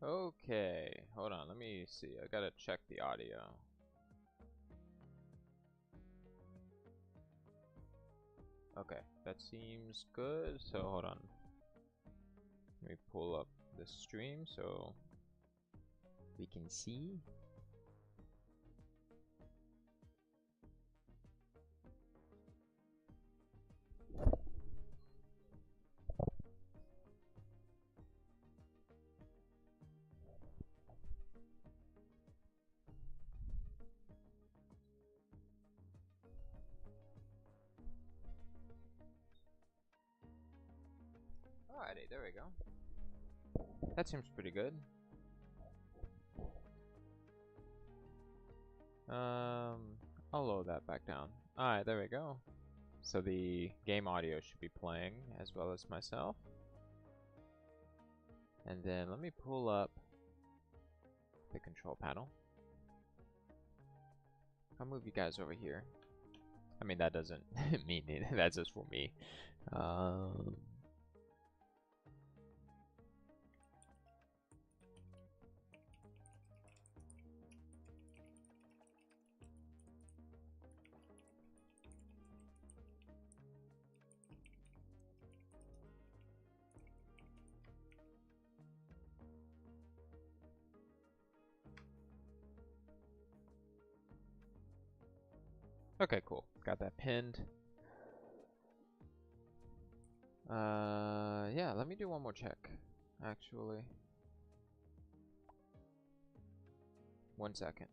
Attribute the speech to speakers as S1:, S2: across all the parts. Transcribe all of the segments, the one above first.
S1: Okay, hold on, let me see. I gotta check the audio. Okay, that seems good. So hold on. Let me pull up the stream so we can see. Alrighty, there we go. That seems pretty good. I'll load that back down. Alright, there we go. So the game audio should be playing as well as myself. And then let me pull up the control panel. I'll move you guys over here. I mean, that doesn't mean it. That's just for me. Okay, cool. Got that pinned. Yeah, let me do one more check, actually. 1 second.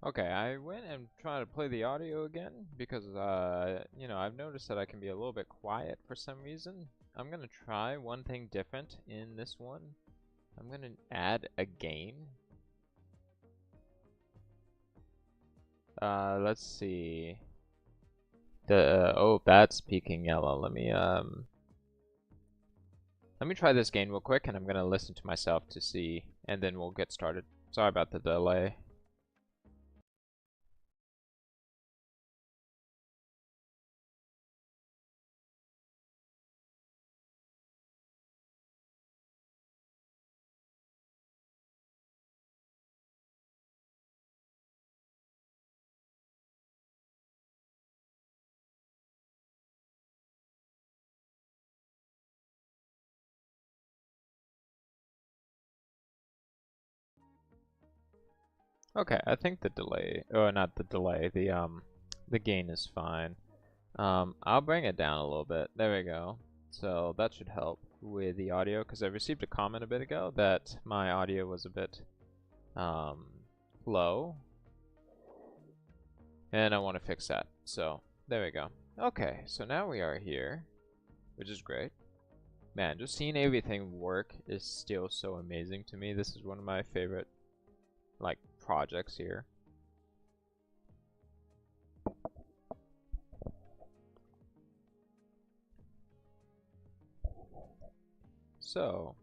S1: Okay, I went and tried to play the audio again because, you know, I've noticed that I can be a little bit quiet for some reason. I'm gonna try one thing different in this one. I'm gonna add a gain. Let's see. Oh, that's peaking yellow. Let me try this gain real quick, and I'm gonna listen to myself to see, and then we'll get started. Sorry about the delay. Okay, I think the delay, or not the delay, the gain is fine. I'll bring it down a little bit. There we go. So that should help with the audio, because I received a comment a bit ago that my audio was a bit low, and I want to fix that. So there we go. Okay, so now we are here, which is great. Man, just seeing everything work is still so amazing to me. This is one of my favorite, like, projects here. So,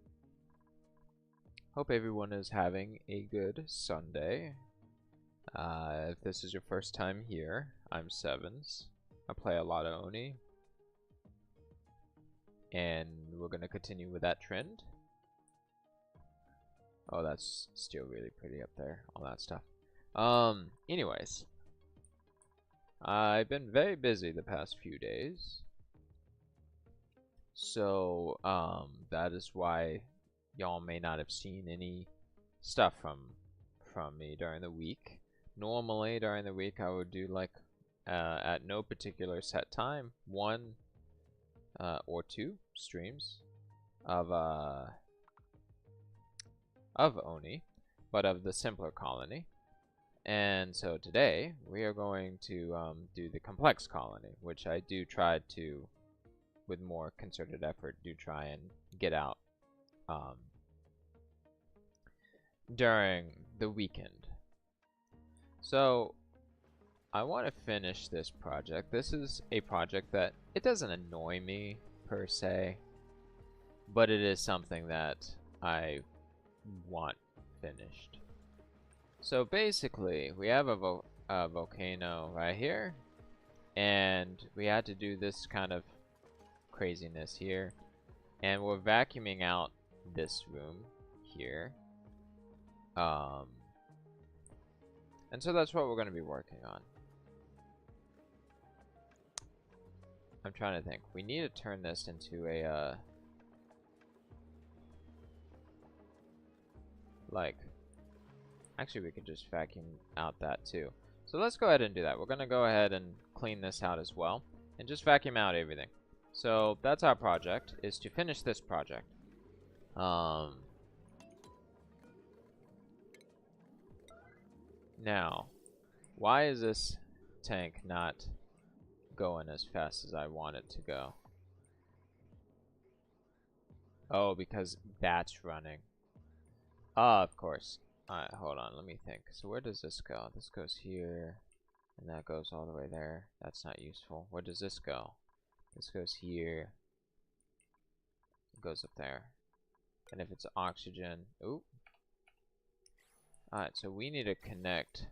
S1: hope everyone is having a good Sunday. If this is your first time here, I'm Sevens. I play a lot of Oni, and we're gonna continue with that trend. Oh, that's still really pretty up there, all that stuff. Anyways, I've been very busy the past few days. So, that is why y'all may not have seen any stuff from me during the week. Normally during the week I would do like at no particular set time, 1 or 2 streams of Oni, but of the simpler colony. And so today we are going to do the complex colony, which I do try to, with more concerted effort, do try and get out during the weekend. So I want to finish this project. This is a project that, it doesn't annoy me per se, but it is something that I want finished. So basically, we have a volcano right here, and we had to do this kind of craziness here, and we're vacuuming out this room here. And so that's what we're going to be working on. I'm trying to think. We need to turn this into a, like, actually we could just vacuum out that too. So let's go ahead and do that. We're going to go ahead and clean this out as well, and just vacuum out everything. So that's our project, is to finish this project. Now, why is this tank not going as fast as I want it to go? Oh, because that's running. Of course. Alright, hold on, let me think. So where does this go? This goes here, and that goes all the way there. That's not useful. Where does this go? This goes here. It goes up there. And if it's oxygen, oop. Alright, so we need to connect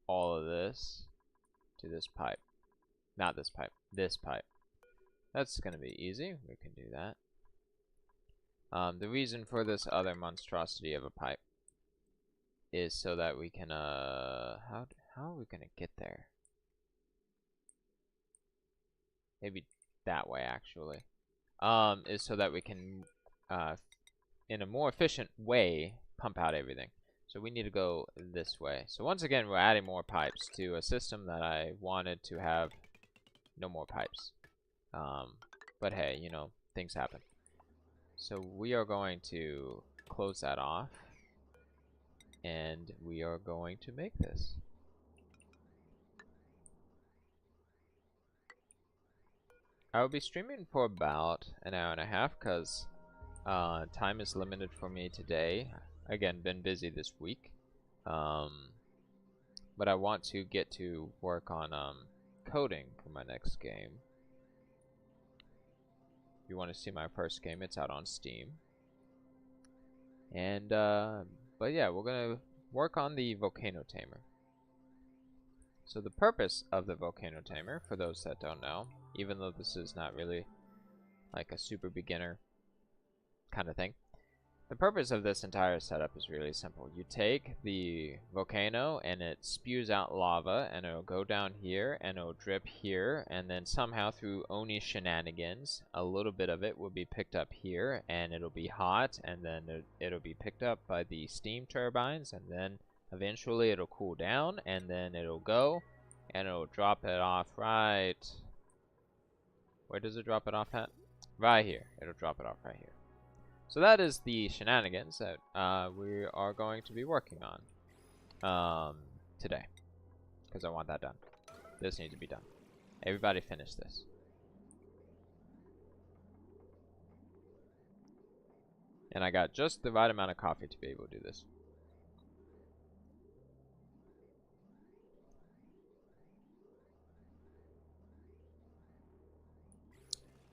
S1: all of this to this pipe. Not this pipe, this pipe. That's going to be easy. We can do that. The reason for this other monstrosity of a pipe is so that we can, how are we going to get there? Maybe that way, actually. Is so that we can, in a more efficient way, pump out everything. So we need to go this way. So once again, we're adding more pipes to a system that I wanted to have no more pipes. But hey, you know, things happen. So we are going to close that off, and we are going to make this. I will be streaming for about an hour and a half because time is limited for me today. Again, been busy this week, but I want to get to work on coding for my next game. If you want to see my first game, it's out on Steam. And but yeah, we're gonna work on the Volcano Tamer. So the purpose of the Volcano Tamer, for those that don't know, even though this is not really like a super beginner kind of thing, the purpose of this entire setup is really simple. You take the volcano and it spews out lava, and it'll go down here and it'll drip here, and then somehow through Oni shenanigans, a little bit of it will be picked up here, and it'll be hot, and then it'll be picked up by the steam turbines, and then eventually it'll cool down, and then it'll go, and it'll drop it off right... Where does it drop it off at? Right here. It'll drop it off right here. So that is the shenanigans that we are going to be working on today, because I want that done. This needs to be done. Everybody finish this. And I got just the right amount of coffee to be able to do this.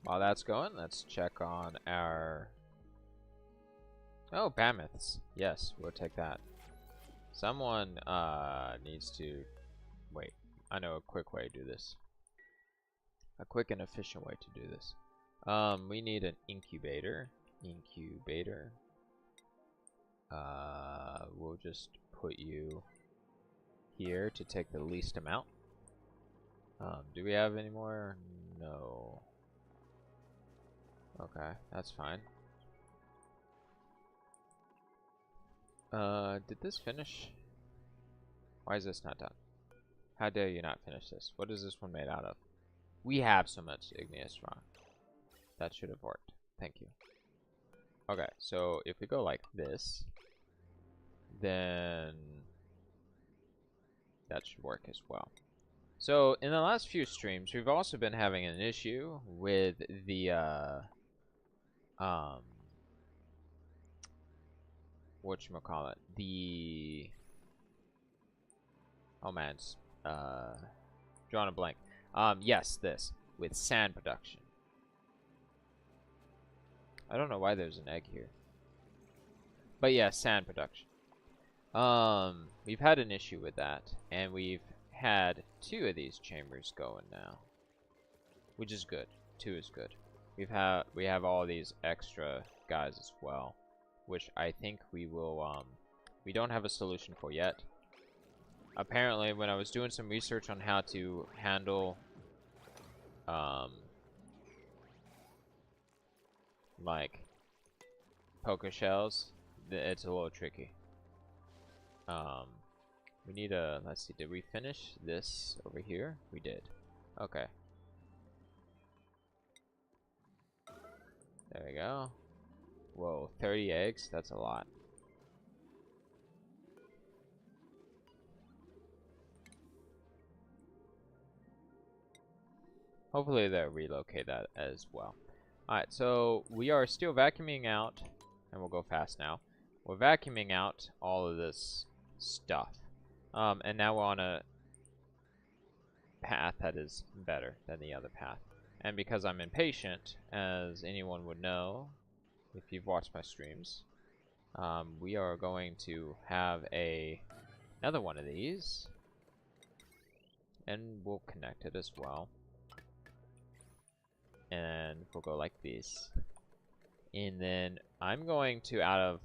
S1: While that's going, let's check on our... Oh, Mammoths. Yes, we'll take that. Someone needs to... Wait, I know a quick way to do this. A quick and efficient way to do this. We need an incubator. We'll just put you here to take the least amount. Do we have any more? No. Okay, that's fine. Did this finish? Why is this not done? How dare you not finish this? What is this one made out of? We have so much igneous rock. That should have worked. Thank you. Okay, so if we go like this, then that should work as well. So in the last few streams, we've also been having an issue with the whatchamacallit, the oh man, it's drawing a blank. Yes, this with sand production. I don't know why there's an egg here. But yeah, sand production. We've had an issue with that, and we've had 2 of these chambers going now, which is good. 2 is good. We have all these extra guys as well, which I think we will we don't have a solution for yet. Apparently, when I was doing some research on how to handle like poker shells, it's a little tricky. We need a, let's see, did we finish this over here? We did. Okay. There we go. Whoa, 30 eggs? That's a lot. Hopefully they'll relocate that as well. Alright, so we are still vacuuming out, and we'll go fast now. We're vacuuming out all of this stuff. And now we're on a path that is better than the other path. And because I'm impatient, as anyone would know if you've watched my streams, we are going to have another one of these, and we'll connect it as well. And we'll go like this. And then I'm going to, out of,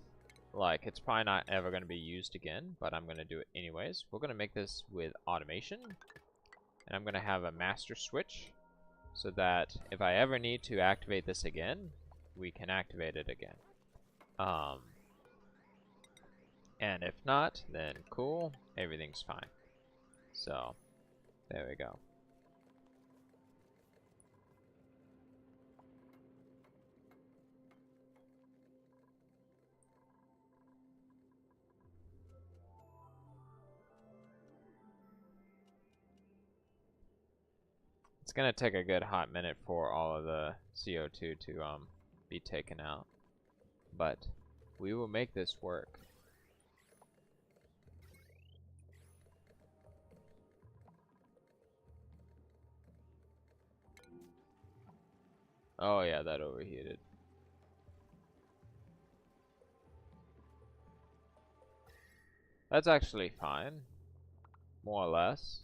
S1: like, it's probably not ever going to be used again, but I'm going to do it anyways. We're going to make this with automation. And I'm going to have a master switch, so that if I ever need to activate this again, we can activate it again. And if not, then cool, everything's fine. So, there we go. It's gonna take a good hot minute for all of the CO2 to be taken out, but we will make this work. Oh yeah, that overheated. That's actually fine, more or less.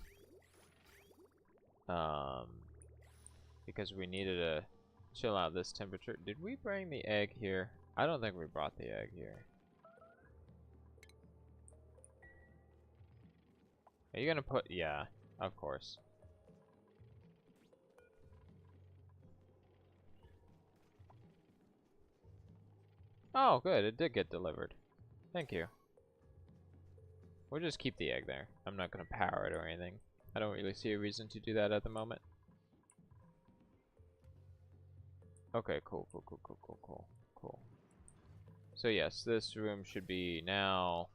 S1: Because we needed to chill out this temperature. Did we bring the egg here? I don't think we brought the egg here. Are you gonna put, yeah, of course. Oh, good, it did get delivered. Thank you. We'll just keep the egg there. I'm not gonna power it or anything. I don't really see a reason to do that at the moment. Okay, cool. So yes, this room should be now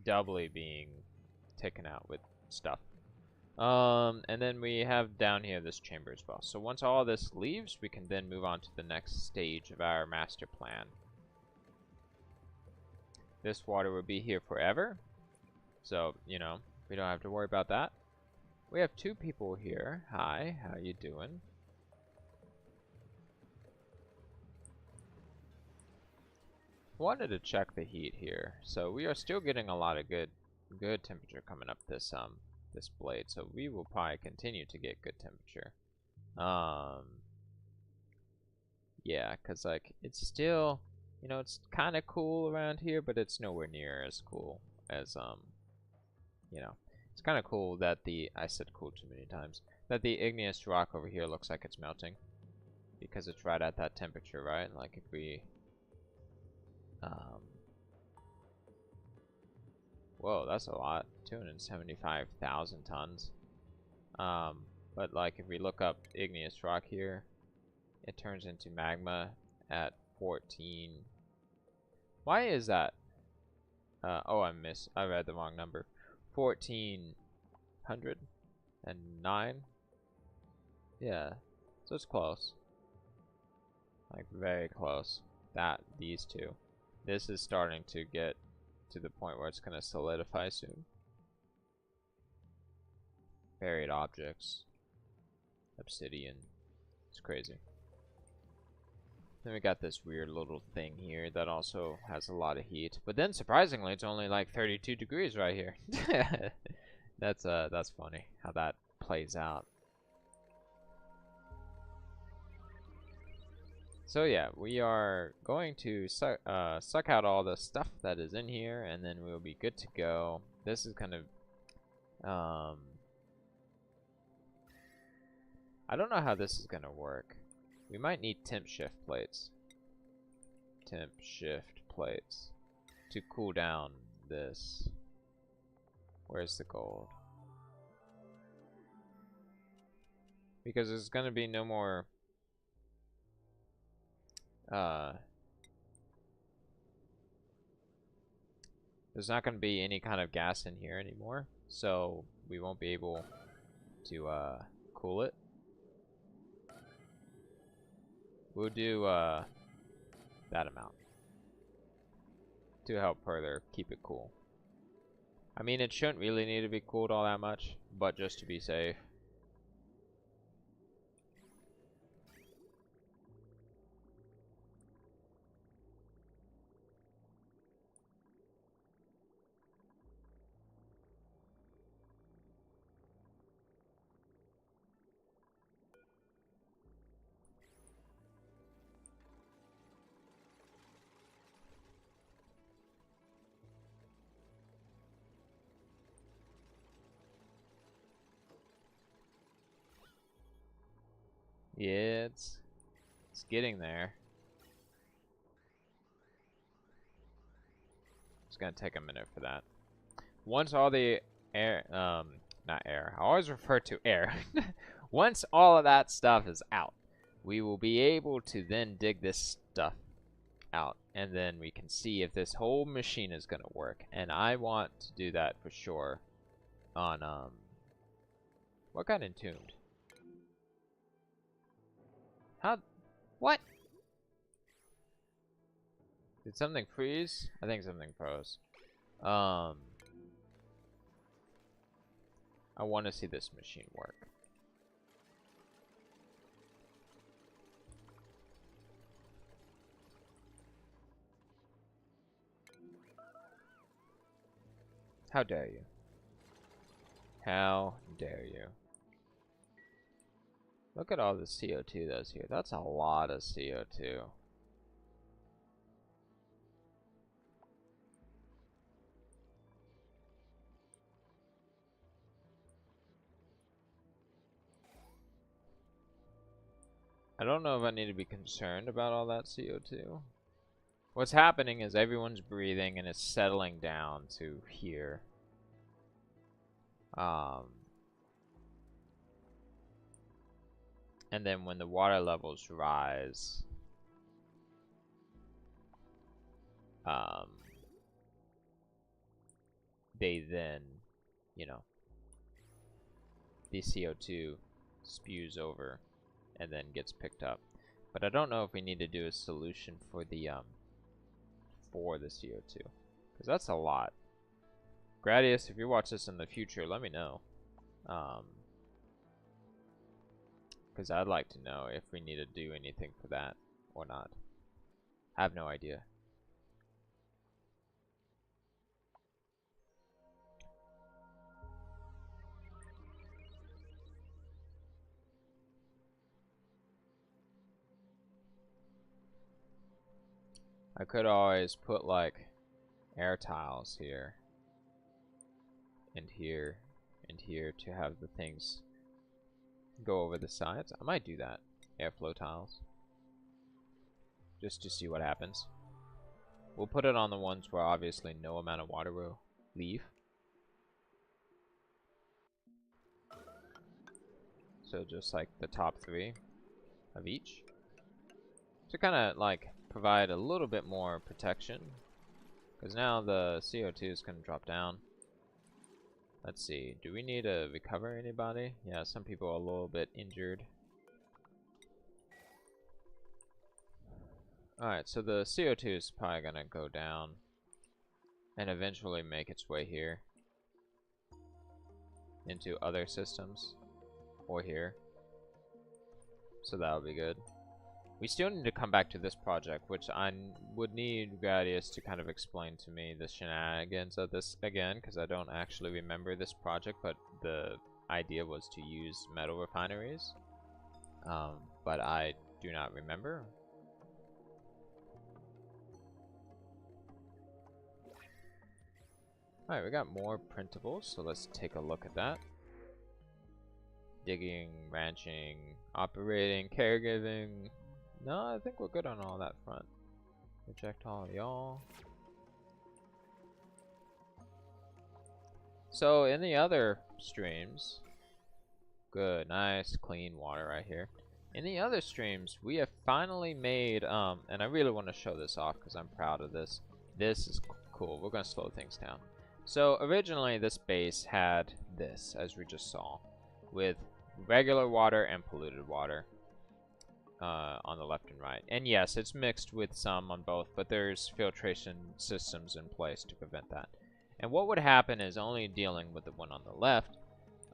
S1: doubly being taken out with stuff. And then we have down here this chamber as well. So once all this leaves, we can then move on to the next stage of our master plan. This water will be here forever. So, you know, we don't have to worry about that. We have 2 people here. Hi, how you doing? Wanted to check the heat here. So we are still getting a lot of good temperature coming up this this blade. So we will probably continue to get good temperature. Yeah, cuz like it's still, you know, it's kind of cool around here, but it's nowhere near as cool as you know. It's kind of cool that I said cool too many times, that the igneous rock over here looks like it's melting, because it's right at that temperature, right? Like if we Whoa, that's a lot. 275,000 tons. But like if we look up igneous rock here, it turns into magma at 14. Why is that? Oh, I read the wrong number. 1409. Yeah, so it's close. Like very close. These two. This is starting to get to the point where it's gonna solidify soon. Buried objects. Obsidian. It's crazy. Then we got this weird little thing here that also has a lot of heat. But then surprisingly it's only like 32 degrees right here. That's funny how that plays out. So yeah, we are going to suck out all the stuff that is in here, and then we'll be good to go. This is kind of I don't know how this is gonna work. We might need temp shift plates. Temp shift plates to cool down this. Where's the gold? Because there's gonna be no more there's not going to be any kind of gas in here anymore, so we won't be able to cool it. We'll do that amount to help further keep it cool. I mean, it shouldn't really need to be cooled all that much, but just to be safe. Yeah, it's getting there. It's gonna take a minute for that. Once all the air, not air, I always refer to air. Once all of that stuff is out, we will be able to then dig this stuff out, and then we can see if this whole machine is gonna work. And I want to do that for sure on, what got entombed? How? What? Did something freeze? I think something froze. I want to see this machine work. How dare you? How dare you? Look at all the CO2 that's here. That's a lot of CO2. I don't know if I need to be concerned about all that CO2. What's happening is everyone's breathing and it's settling down to here. And then when the water levels rise, they then, you know, the CO2 spews over and then gets picked up. But I don't know if we need to do a solution for the CO2, because that's a lot. Gradius, if you watch this in the future, let me know. Because I'd like to know if we need to do anything for that or not. I have no idea. I could always put like air tiles here and here and here to have the things go over the sides. I might do that. Airflow tiles. Just to see what happens. We'll put it on the ones where obviously no amount of water will leave. So just like the top 3 of each. To kind of like provide a little bit more protection. Because now the CO2 is going to drop down. Let's see, do we need to recover anybody? Yeah, some people are a little bit injured. Alright, so the CO2 is probably going to go down and eventually make its way here into other systems or here. So that'll be good. We still need to come back to this project, which I would need Gradius to kind of explain to me the shenanigans of this again, because I don't actually remember this project, but the idea was to use metal refineries. But I do not remember. Alright, we got more printables, so let's take a look at that. Digging, ranching, operating, caregiving. No, I think we're good on all that front. Reject all y'all. So in the other streams, good, nice, clean water right here. In the other streams, we have finally made, and I really want to show this off because I'm proud of this. This is cool. We're going to slow things down. So originally this base had this, as we just saw, with regular water and polluted water. On the left and right. And yes, it's mixed with some on both, but there's filtration systems in place to prevent that. And what would happen is, only dealing with the one on the left,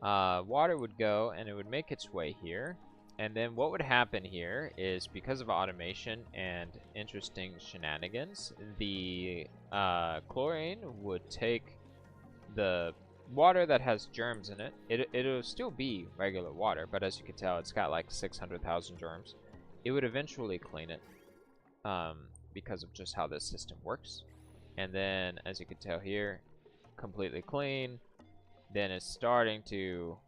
S1: water would go and it would make its way here. And then what would happen here is, because of automation and interesting shenanigans, the chlorine would take the water that has germs in it. It'll still be regular water, but as you can tell, it's got like 600,000 germs. It would eventually clean it, because of just how this system works. And then, as you can tell here, completely clean. Then it's starting to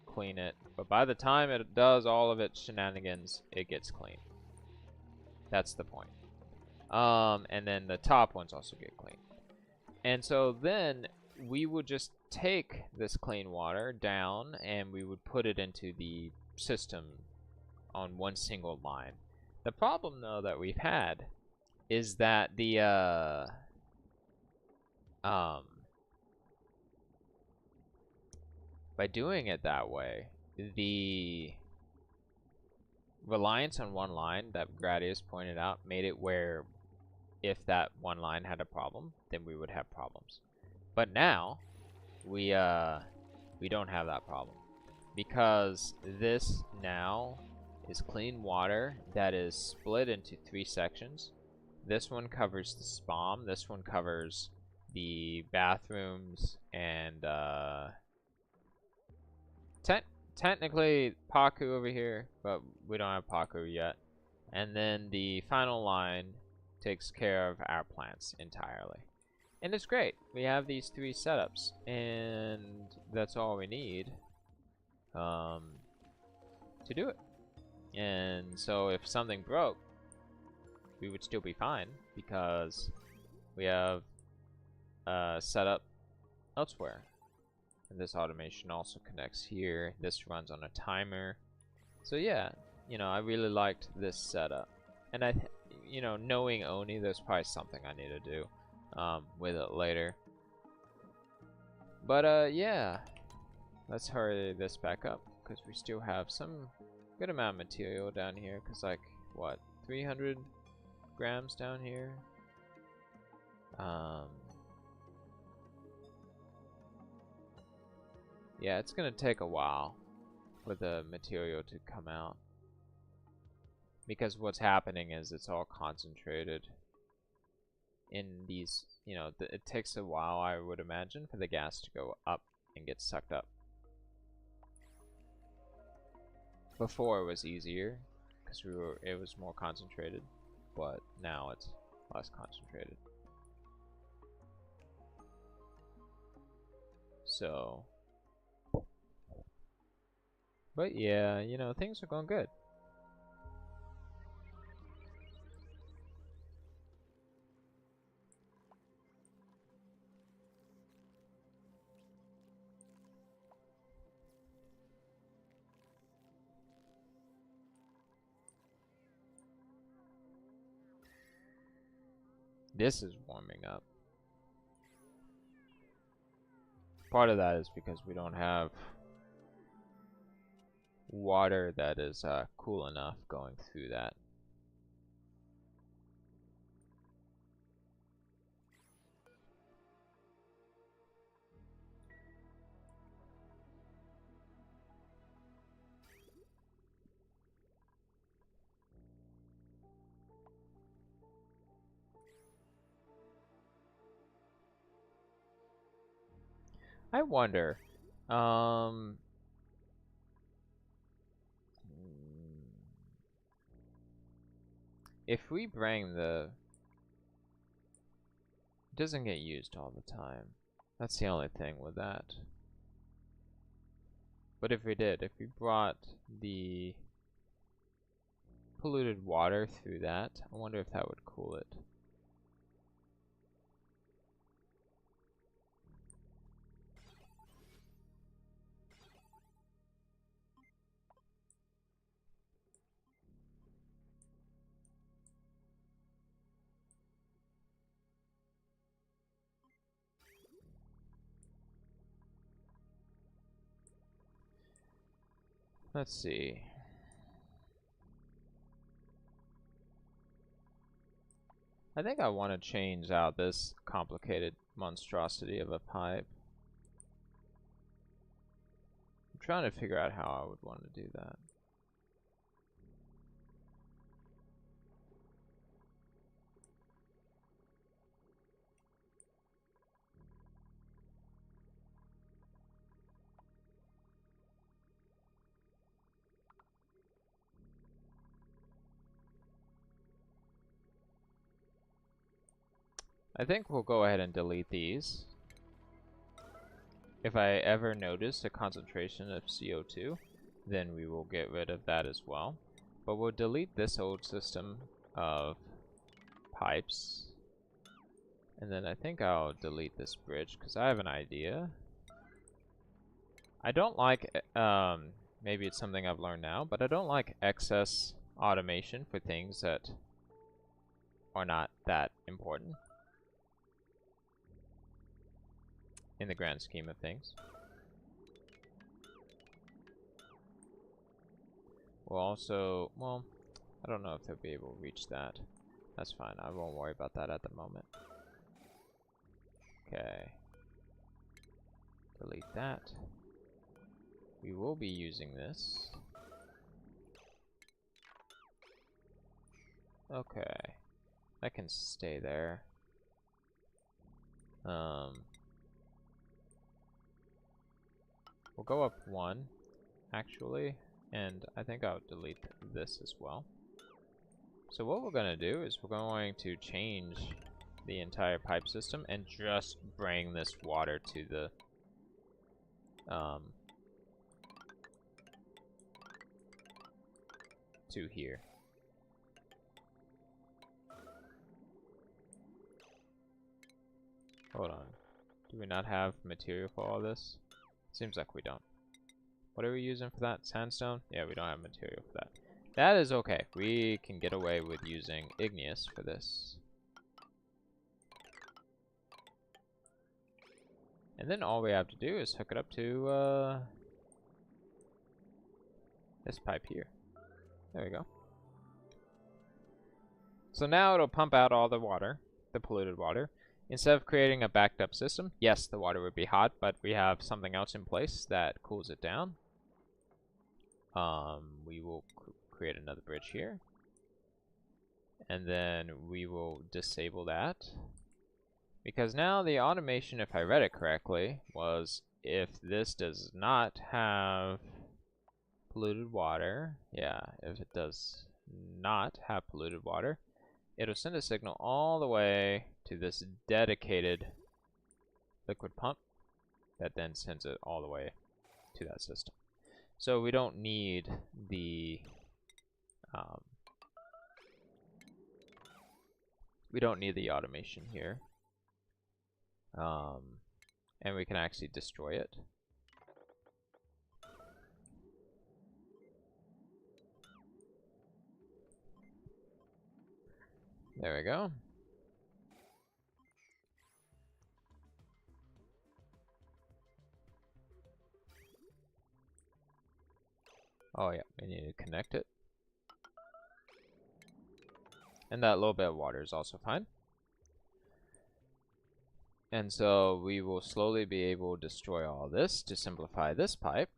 S1: clean it, but by the time it does all of its shenanigans, it gets clean. That's the point. And then the top ones also get clean. And so then we would just take this clean water down and we would put it into the system on one single line. The problem, though, that we've had is that the by doing it that way, the reliance on one line that Gradius pointed out made it where if that one line had a problem, then we would have problems. But now we don't have that problem, because this now is clean water that is split into 3 sections. This one covers the spam, this one covers the bathrooms, and technically Paku over here, but we don't have Paku yet. And then the final line takes care of our plants entirely. And it's great. We have these 3 setups, and that's all we need to do it. And so if something broke, we would still be fine, because we have set up elsewhere. And this automation also connects here. This runs on a timer. So yeah, you know, I really liked this setup. And you know, knowing Oni, there's probably something I need to do with it later. But yeah, let's hurry this back up, because we still have some good amount of material down here. Because like, what, 300 grams down here? Yeah, it's gonna take a while for the material to come out, because what's happening is it's all concentrated in these, you know, it takes a while, I would imagine, for the gas to go up and get sucked up. Before it was easier, because it was more concentrated, but now it's less concentrated. So, but yeah, you know, things are going good. This is warming up. Part of that is because we don't have water that is cool enough going through that. I wonder, if we bring the... It doesn't get used all the time. That's the only thing with that. But if we did, if we brought the polluted water through that, I wonder if that would cool it. Let's see. I think I want to change out this complicated monstrosity of a pipe. I'm trying to figure out how I would want to do that. I think we'll go ahead and delete these. If I ever notice a concentration of CO2, then we will get rid of that as well. But we'll delete this old system of pipes. And then I think I'll delete this bridge because I have an idea. I don't like, maybe it's something I've learned now, but I don't like excess automation for things that are not that important in the grand scheme of things. We'll also, well, I don't know if they'll be able to reach that. That's fine, I won't worry about that at the moment. Okay. Delete that. We will be using this. Okay. That can stay there. We'll go up one, actually, and I think I'll delete this as well. So what we're going to do is we're going to change the entire pipe system and just bring this water to the to here. Hold on. Do we not have material for all this? Seems like we don't. What are we using for that? Sandstone? Yeah, we don't have material for that. That is okay. We can get away with using igneous for this. And then all we have to do is hook it up to this pipe here. There we go. So now it'll pump out all the water, the polluted water. Instead of creating a backed up system, yes, the water would be hot, but we have something else in place that cools it down. We will create another bridge here. And then we will disable that. Because now the automation, if I read it correctly, was if this does not have polluted water, yeah, if it does not have polluted water, it'll send a signal all the way to this dedicated liquid pump that then sends it all the way to that system. So we don't need the automation here. And we can actually destroy it. There we go. Oh yeah, we need to connect it. And that little bit of water is also fine. And so we will slowly be able to destroy all this to simplify this pipe.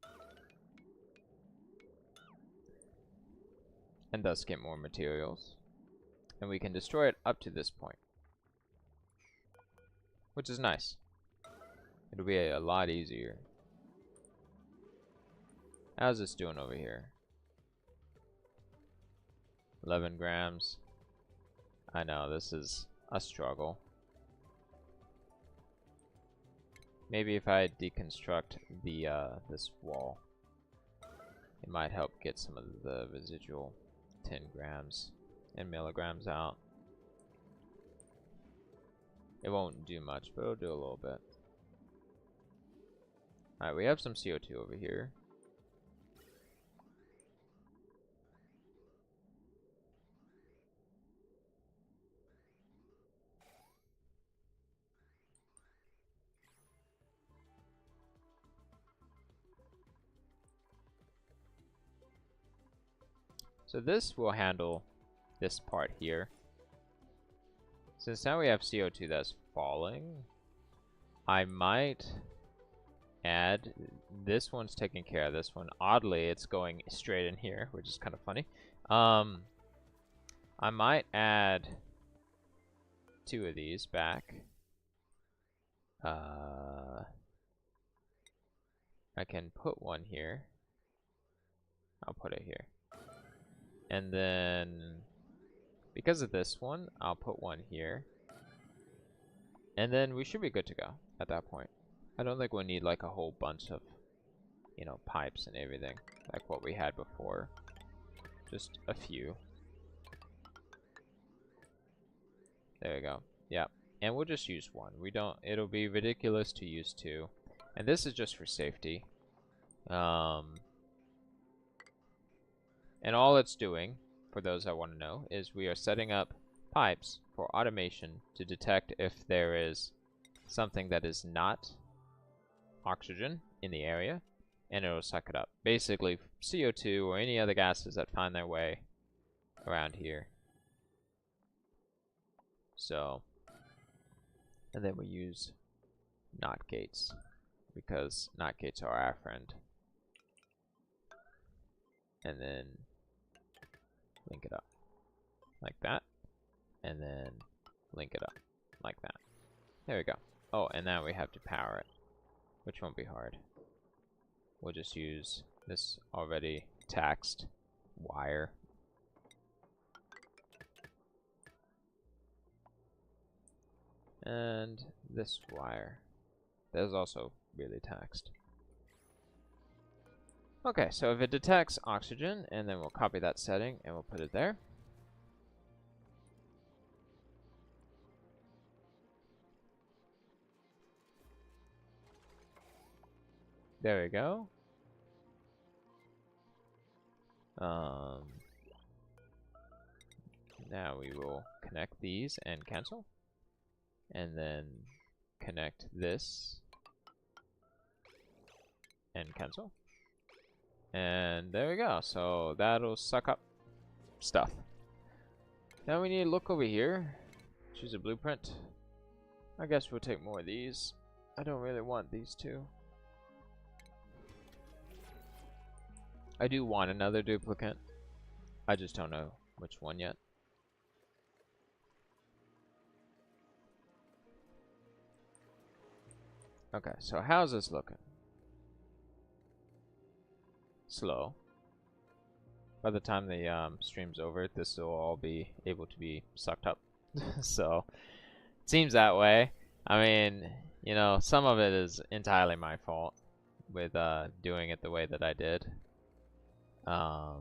S1: And thus get more materials. And we can destroy it up to this point. Which is nice. It'll be a lot easier. How's this doing over here? 11 grams. I know, this is a struggle. Maybe if I deconstruct the this wall, it might help get some of the residual 10 grams and milligrams out. It won't do much, but it'll do a little bit. Alright, we have some CO2 over here. So this will handle this part here. Since now we have CO2 that's falling, I might add, this one's taking care of this one. Oddly, it's going straight in here, which is kind of funny. I might add 2 of these back. I can put one here. I'll put it here. And then, because of this one, I'll put one here. And then we should be good to go at that point. I don't think we'll need like a whole bunch of, you know, pipes and everything like what we had before. Just a few. There we go. Yeah. And we'll just use one. We don't, it'll be ridiculous to use 2. And this is just for safety. And all it's doing, for those that want to know, is we are setting up pipes for automation to detect if there is something that is not oxygen in the area, and it'll suck it up. Basically, CO2 or any other gases that find their way around here. So, and then we use NOT gates, because NOT gates are our friend. And then link it up like that, and then link it up like that. There we go. Oh, and now we have to power it, which won't be hard. We'll just use this already taxed wire. And this wire. That is also really taxed. Okay, so if it detects oxygen, and then we'll copy that setting and we'll put it there. There we go. Now we will connect these and cancel. And then connect this and cancel. And there we go. So that'll suck up stuff. Now we need to look over here. Choose a blueprint. I guess we'll take more of these. I don't really want these 2. I do want another duplicate. I just don't know which one yet. Okay, so how's this looking? Slow. By the time the stream's over, this will all be able to be sucked up. So, it seems that way. I mean, you know, some of it is entirely my fault with doing it the way that I did. I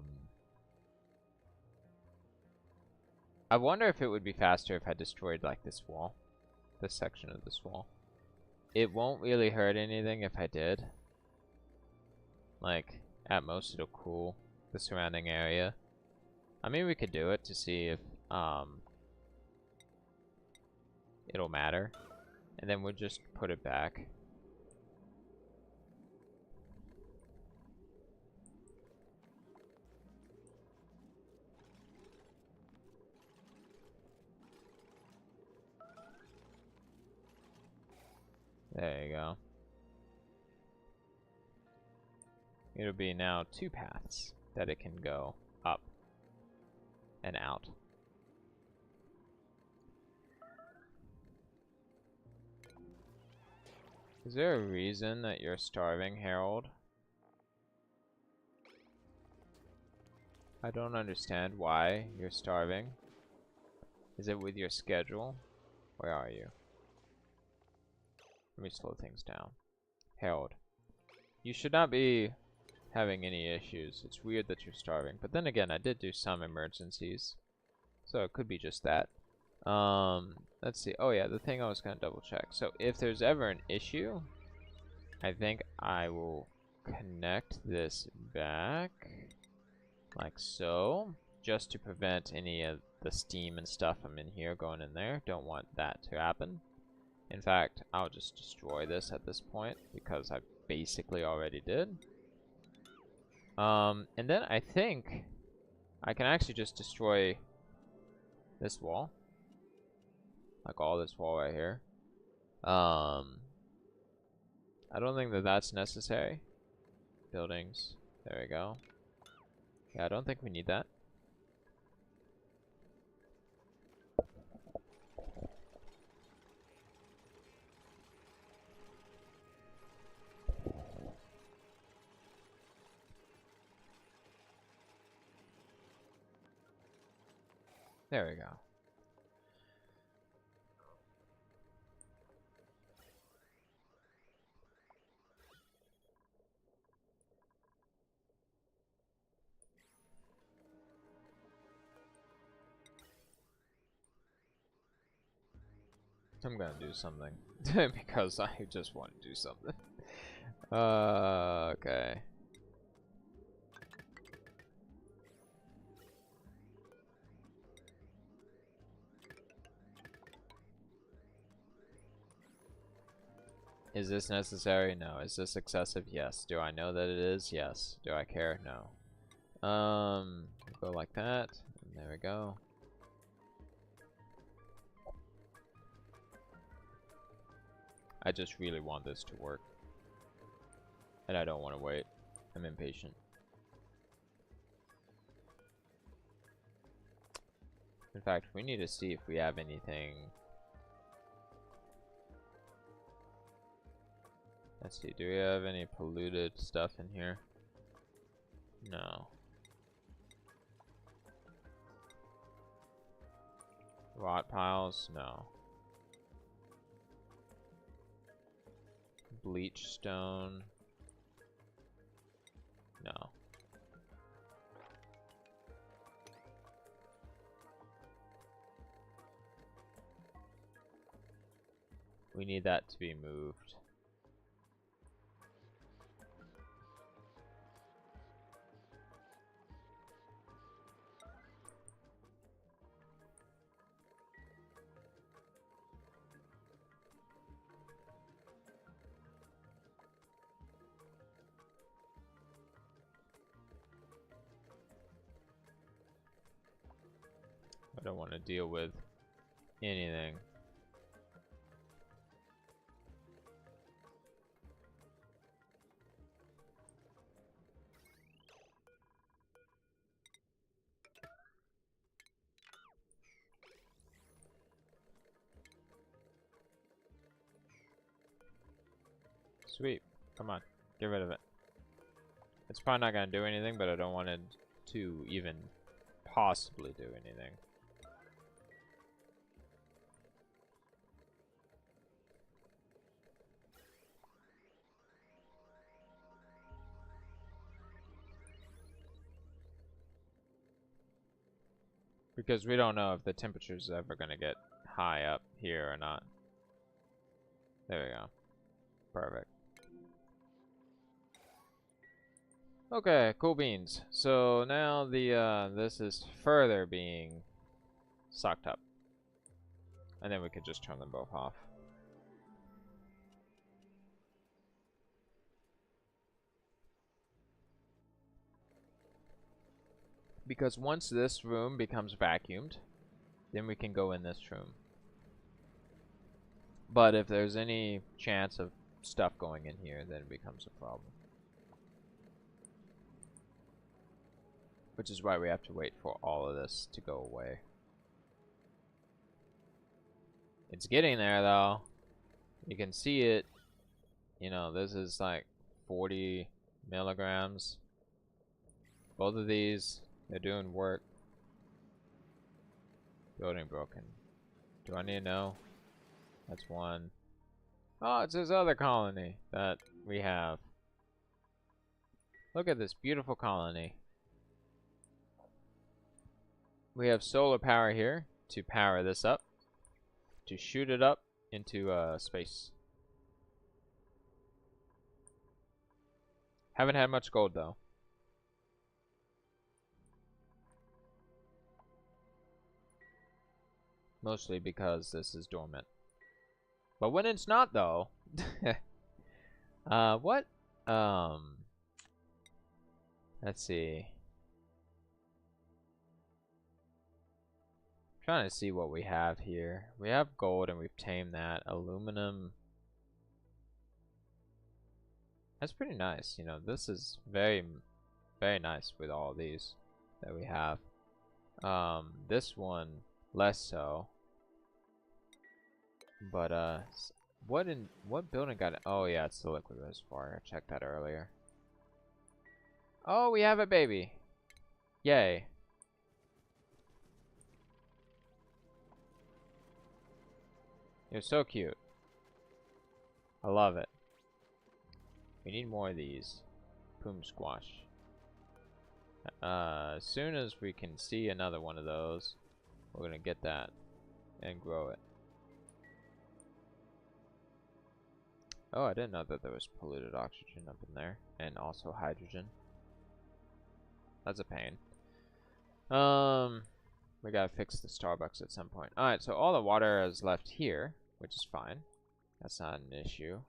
S1: wonder if it would be faster if I destroyed like this wall, this section of this wall. It won't really hurt anything if I did. Like, at most it'll cool the surrounding area. I mean, we could do it to see if it'll matter. And then we'll just put it back. There you go. It'll be now 2 paths that it can go up and out. Is there a reason that you're starving, Harold? I don't understand why you're starving. Is it with your schedule? Where are you? Let me slow things down. Harold, you should not be having any issues. It's weird that you're starving. But then again, I did do some emergencies. So it could be just that. Let's see. Oh yeah, the thing I was gonna double check. So if there's ever an issue, I think I will connect this back like so, just to prevent any of the steam and stuff from in here going in there. Don't want that to happen. In fact, I'll just destroy this at this point because I basically already did. And then I think I can actually just destroy this wall. Like all this wall right here. I don't think that that's necessary. Buildings. There we go. Yeah, I don't think we need that. There we go. I'm gonna do something because I just want to do something. Okay. Is this necessary? No. Is this excessive? Yes. Do I know that it is? Yes. Do I care? No. Go like that. And there we go. I just really want this to work. And I don't want to wait. I'm impatient. In fact, we need to see if we have anything. Let's see, do we have any polluted stuff in here? No. Rot piles? No. Bleach stone? No. We need that to be moved. I don't want to deal with anything. Sweet. Come on. Get rid of it. It's probably not going to do anything, but I don't want it to even possibly do anything. Because we don't know if the temperature's ever going to get high up here or not. There we go. Perfect. Okay, cool beans. So now the this is further being sucked up. And then we could just turn them both off. Because once this room becomes vacuumed, then we can go in this room. But if there's any chance of stuff going in here, then it becomes a problem. Which is why we have to wait for all of this to go away. It's getting there though. You can see it. You know, this is like 40 milligrams. Both of these, they're doing work. Building broken. Do I need to know? That's one. Oh, it's this other colony that we have. Look at this beautiful colony. We have solar power here to power this up, to shoot it up into space. Haven't had much gold though. Mostly because this is dormant. But when it's not though, what? Let's see. Trying to see what we have here. We have gold and we've tamed that. Aluminum. That's pretty nice. You know, this is very, very nice with all these that we have. This one less so. But what building got it? Oh yeah, it's the liquid reservoir. I checked that earlier. Oh, we have a baby. Yay. You're so cute. I love it. We need more of these. Poom squash. As soon as we can see another one of those, we're gonna get that and grow it. Oh, I didn't know that there was polluted oxygen up in there, and also hydrogen. That's a pain. We gotta fix the Starbucks at some point. Alright, so all the water is left here, which is fine. That's not an issue.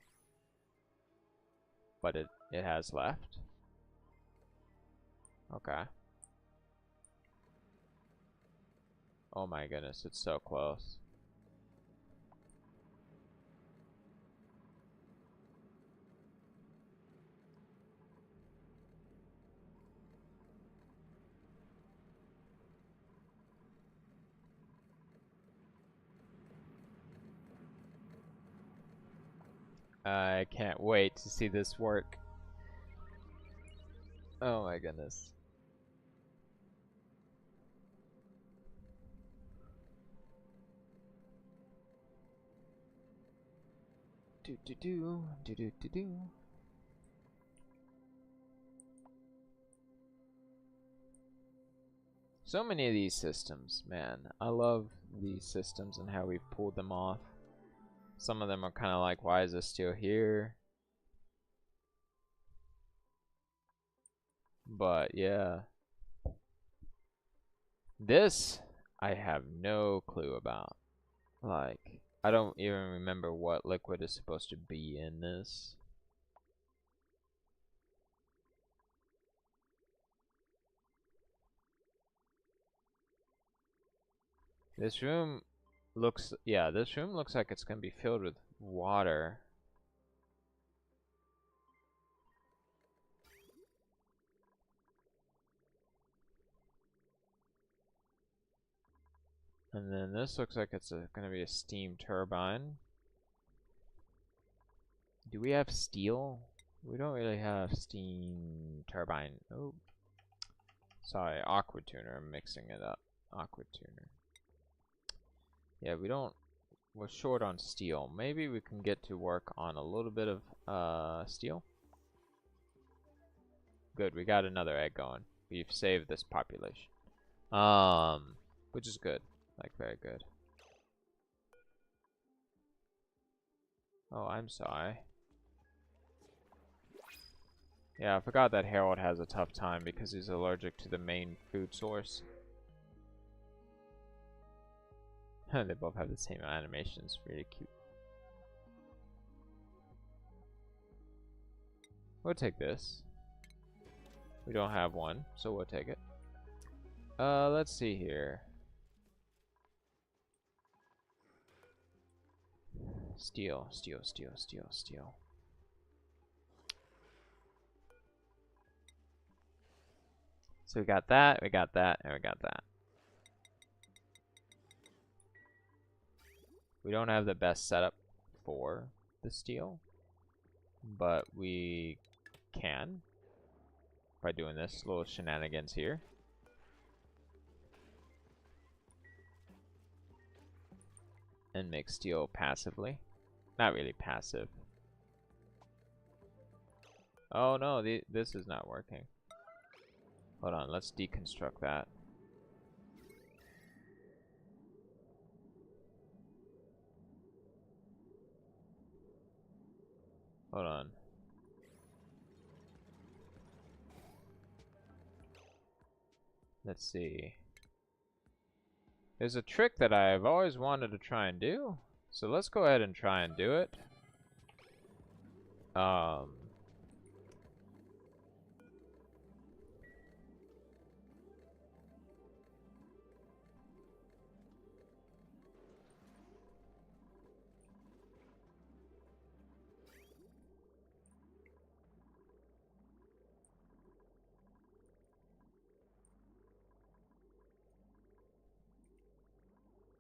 S1: But it has left. Okay. Oh my goodness, it's so close. I can't wait to see this work. Oh my goodness. Do do do do do do do. So many of these systems, man. I love these systems and how we've pulled them off. Some of them are kind of like, why is this still here? But yeah. This, I have no clue about. Like, I don't even remember what liquid is supposed to be in this. This room looks, yeah, this room looks like it's gonna be filled with water. And then this looks like it's gonna be a steam turbine. Do we have steel? We don't really have steam turbine. Oh, sorry, aqua tuner. I'm mixing it up. Aqua tuner. Yeah, we don't. We're short on steel. Maybe we can get to work on a little bit of steel. Good, we got another egg going. We've saved this population. Which is good. Like, very good. Oh, I'm sorry. Yeah, I forgot that Harold has a tough time because he's allergic to the main food source. They both have the same animations. Really cute. We'll take this. We don't have one, so we'll take it. Let's see here. Steel, steel, steel, steel, steel. So we got that, and we got that. We don't have the best setup for the steel, but we can by doing this little shenanigans here. And make steel passively. Not really passive. Oh no, this is not working. Hold on, let's deconstruct that. Hold on. Let's see. There's a trick that I've always wanted to try and do. So let's go ahead and try and do it.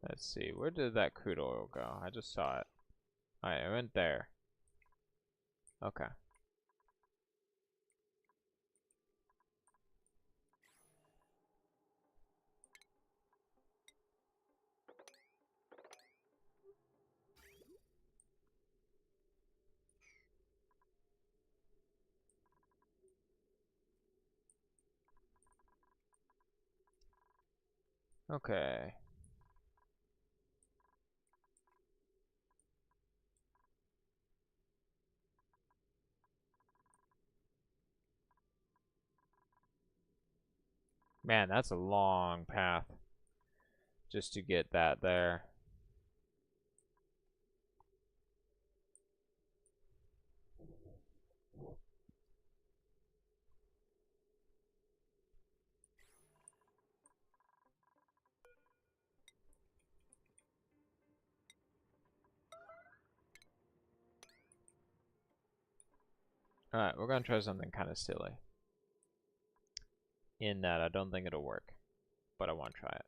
S1: Let's see, where did that crude oil go? I just saw it. Alright, it went there. Okay. Okay. Man, that's a long path just to get that there. Alright, we're gonna try something kind of silly. In that I don't think it'll work, but I want to try it.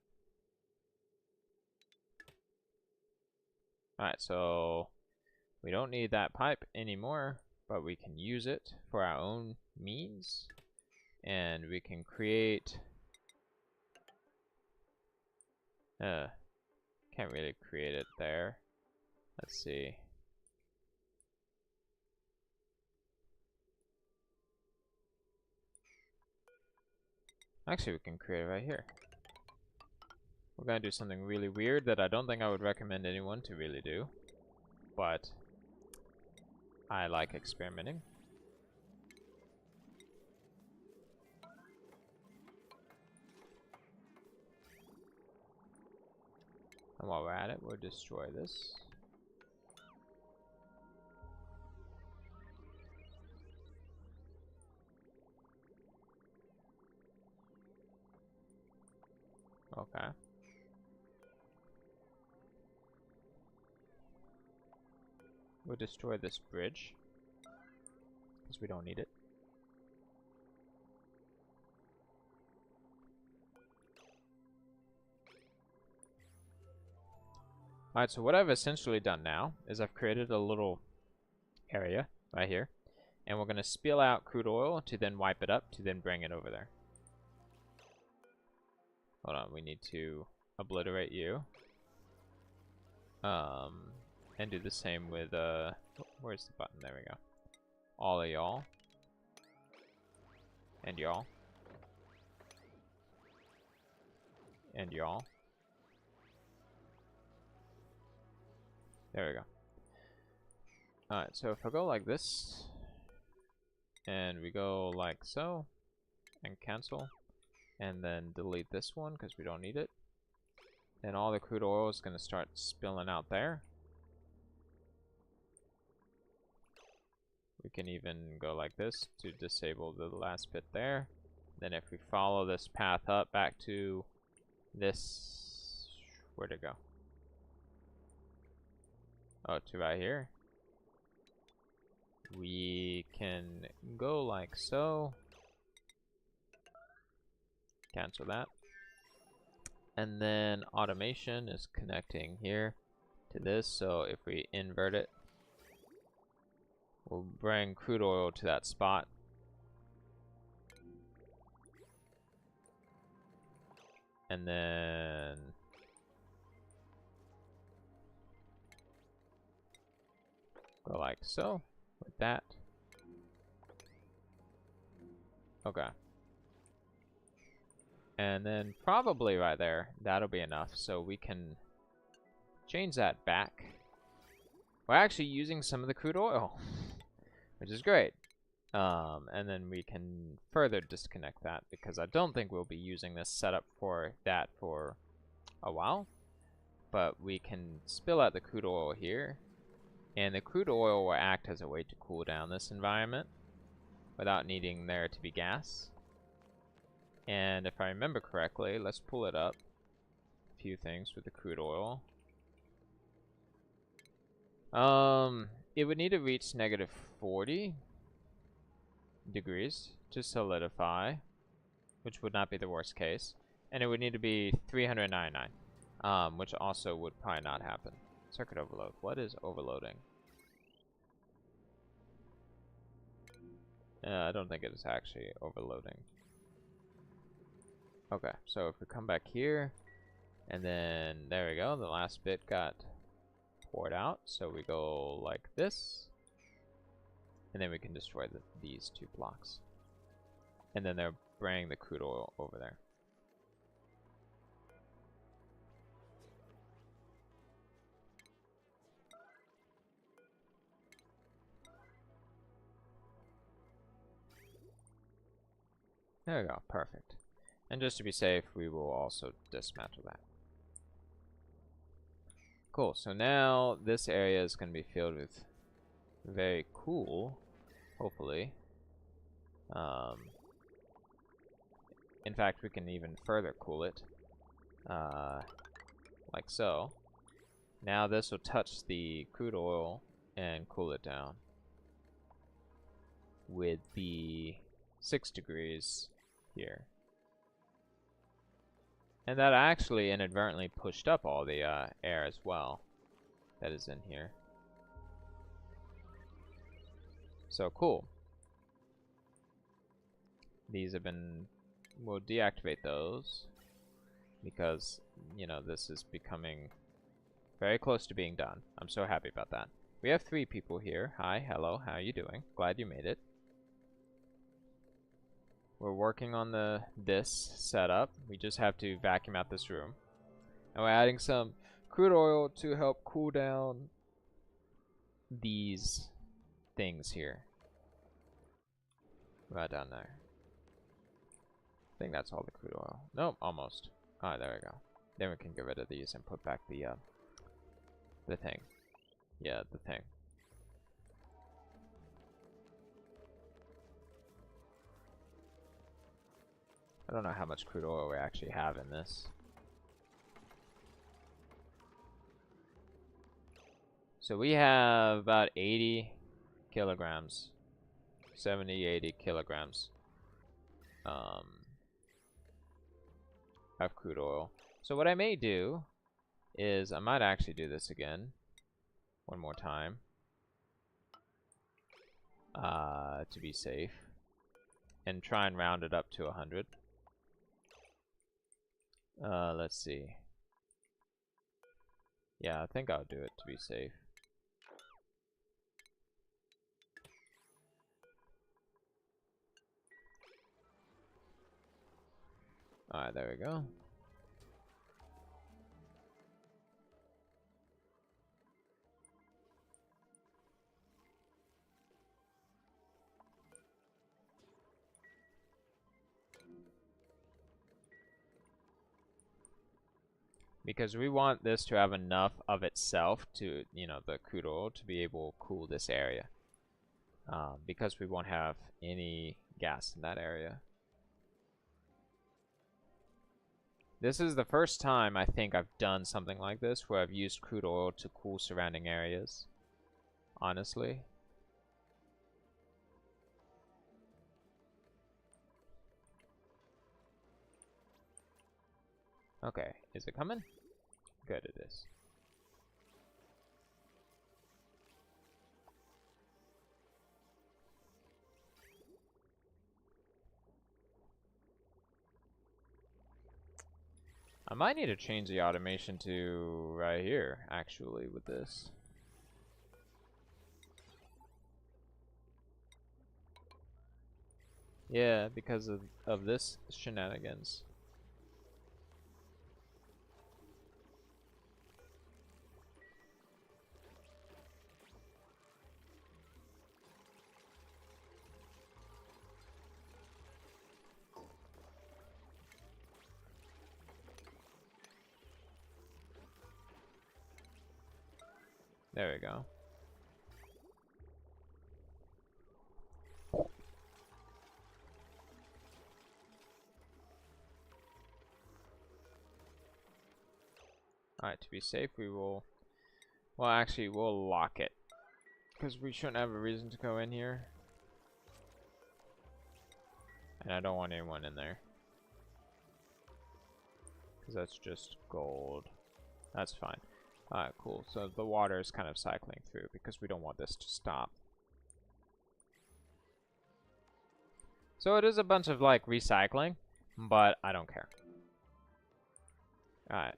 S1: Alright, so we don't need that pipe anymore, but we can use it for our own means. And we can create... can't really create it there. Let's see. Actually, we can create it right here. We're gonna do something really weird that I don't think I would recommend anyone to really do, but I like experimenting. And while we're at it, we'll destroy this. Okay. We'll destroy this bridge, because we don't need it. Alright, so what I've essentially done now is I've created a little area right here, and we're going to spill out crude oil to then wipe it up to then bring it over there. Hold on, we need to obliterate you. And do the same with, where's the button? There we go. All of y'all. And y'all. And y'all. There we go. Alright, so if I go like this, and we go like so, and cancel, and then delete this one because we don't need it, then all the crude oil is going to start spilling out there. We can even go like this to disable the last bit there. Then if we follow this path up back to this, where'd it go? Oh, to right here. We can go like so. Cancel that. And then automation is connecting here to this. So if we invert it, we'll bring crude oil to that spot. And then go like so with that. Okay. And then probably right there, that'll be enough. So we can change that back. We're actually using some of the crude oil, which is great. And then we can further disconnect that because I don't think we'll be using this setup for that for a while. But we can spill out the crude oil here. And the crude oil will act as a way to cool down this environment without needing there to be gas. And if I remember correctly, let's pull it up. A few things with the crude oil. It would need to reach -40 degrees to solidify, which would not be the worst case. And it would need to be 399, which also would probably not happen. Circuit overload. What is overloading? I don't think it is actually overloading. Okay, so if we come back here, and then there we go, the last bit got poured out. So we go like this, and then we can destroy these two blocks. And then they're bringing the crude oil over there. There we go, perfect. And just to be safe, we will also dismantle that. Cool, so now this area is going to be filled with very cool, hopefully. In fact, we can even further cool it, like so. Now this will touch the crude oil and cool it down with the 6 degrees here. And that actually inadvertently pushed up all the air as well that is in here. So cool. These have been, we'll deactivate those because, you know, this is becoming very close to being done. I'm so happy about that. We have 3 people here. Hi, hello, how are you doing? Glad you made it. We're working on this setup. We just have to vacuum out this room. And we're adding some crude oil to help cool down these things here. Right down there. I think that's all the crude oil. Nope, almost. Alright, there we go. Then we can get rid of these and put back the thing. Yeah, the thing. I don't know how much crude oil we actually have in this. So we have about 80 kilograms. 70, 80 kilograms of crude oil. So what I may do is I might actually do this again. One more time. To be safe. And try and round it up to 100. Let's see. Yeah, I think I'll do it to be safe. Alright, there we go. Because we want this to have enough of itself to, you know, the crude oil to be able to cool this area. Because we won't have any gas in that area. This is the first time I think I've done something like this where I've used crude oil to cool surrounding areas. Honestly. Okay, is it coming? Good, it is. I might need to change the automation to right here, actually, with this. Yeah, because of this shenanigans. There we go. Alright, to be safe, we will... Well, actually, we'll lock it. Because we shouldn't have a reason to go in here. And I don't want anyone in there. Because that's just gold. That's fine. Alright, cool. So the water is kind of cycling through because we don't want this to stop. So it is a bunch of, like, recycling, but I don't care. Alright.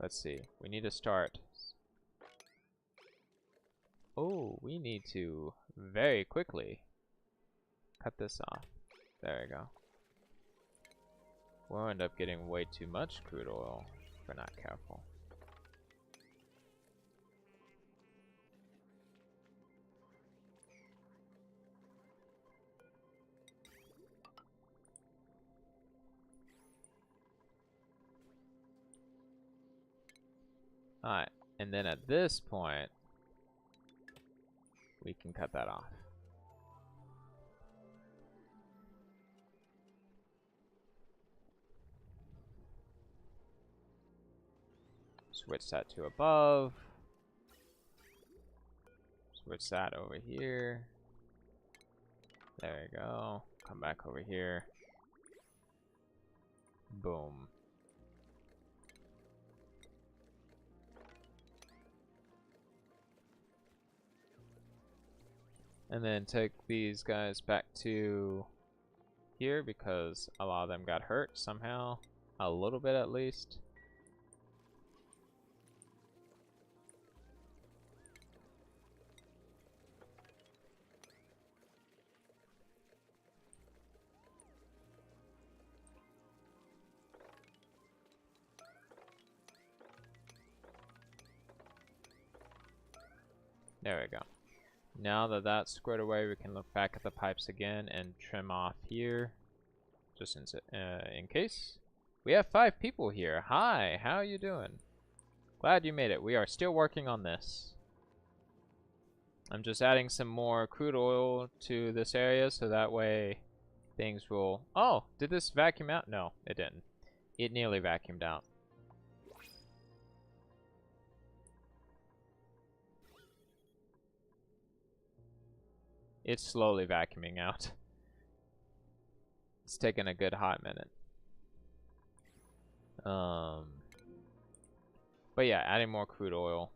S1: Let's see. We need to start. Oh, we need to very quickly cut this off. There we go. We'll end up getting way too much crude oil if we're not careful. Alright, and then at this point, we can cut that off. Switch that to above. Switch that over here. There we go. Come back over here. Boom. And then take these guys back to here because a lot of them got hurt somehow. A little bit at least. There we go. Now that that's squared away, we can look back at the pipes again and trim off here, just in case. We have 5 people here. Hi, how are you doing? Glad you made it. We are still working on this. I'm just adding some more crude oil to this area so that way things will... Oh, did this vacuum out? No, it didn't. It nearly vacuumed out. It's slowly vacuuming out. It's taking a good hot minute. But yeah, adding more crude oil.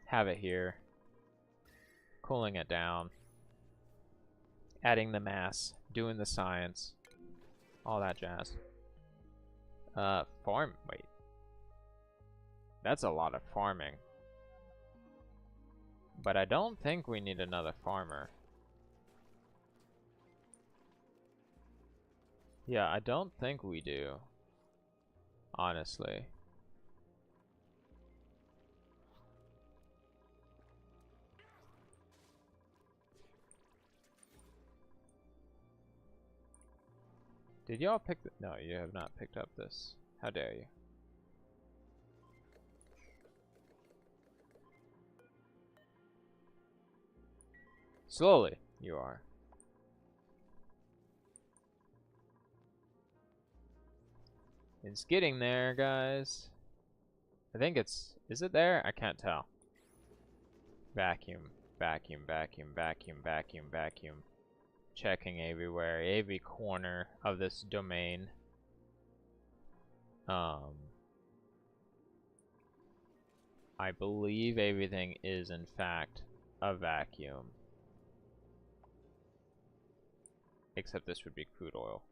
S1: Have it here. Cooling it down. Adding the mass. Doing the science. All that jazz. Wait. That's a lot of farming. But I don't think we need another farmer. Yeah, I don't think we do. Honestly. Did y'all pick the... No, you have not picked up this. How dare you. Slowly, you are. It's getting there, guys. I think it's... Is it there? I can't tell. Vacuum, vacuum, vacuum, vacuum, vacuum, vacuum. Checking everywhere, every corner of this domain. I believe everything is in fact a vacuum. Except this would be crude oil.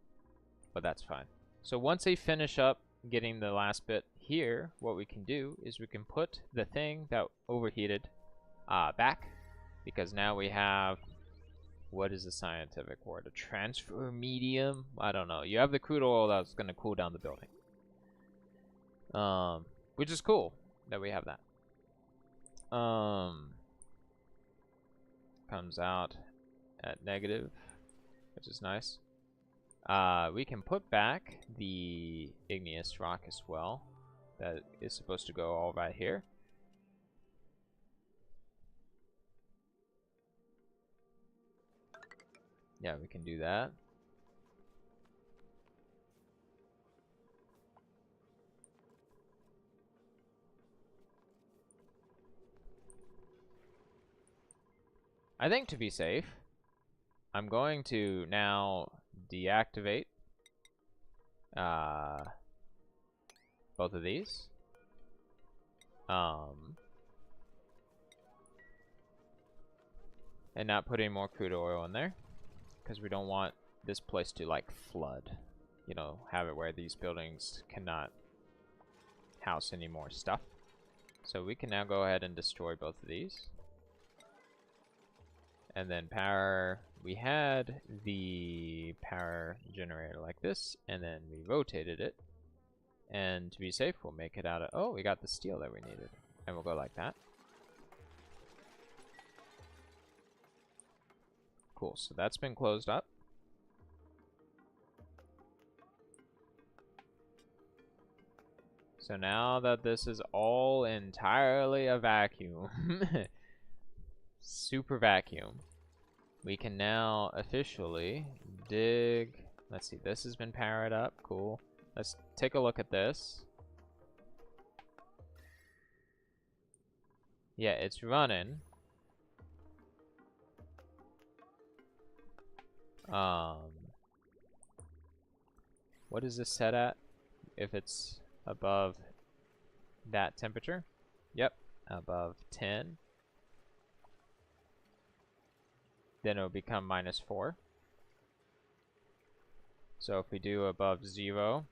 S1: But that's fine. So once they finish up getting the last bit here, what we can do is we can put the thing that overheated back. Because now we have... What is the scientific word? A transfer medium? I don't know. You have the crude oil that's going to cool down the building. Which is cool that we have that. Comes out at negative, which is nice. We can put back the igneous rock as well. That is supposed to go all right here. Yeah, we can do that. I think to be safe, I'm going to now deactivate both of these. And not put any more crude oil in there, because we don't want this place to like flood. You know, have it where these buildings cannot house any more stuff. So we can now go ahead and destroy both of these. And then power, we had the power generator like this, and then we rotated it. And to be safe, we'll make it out of, oh, we got the steel that we needed. And we'll go like that. Cool, so that's been closed up. So now that this is all entirely a vacuum, super vacuum, we can now officially dig. Let's see, this has been powered up. Cool. Let's take a look at this. Yeah, it's running. What is this set at? If it's above that temperature? Yep, above 10. Then it'll become -4. So if we do above 0,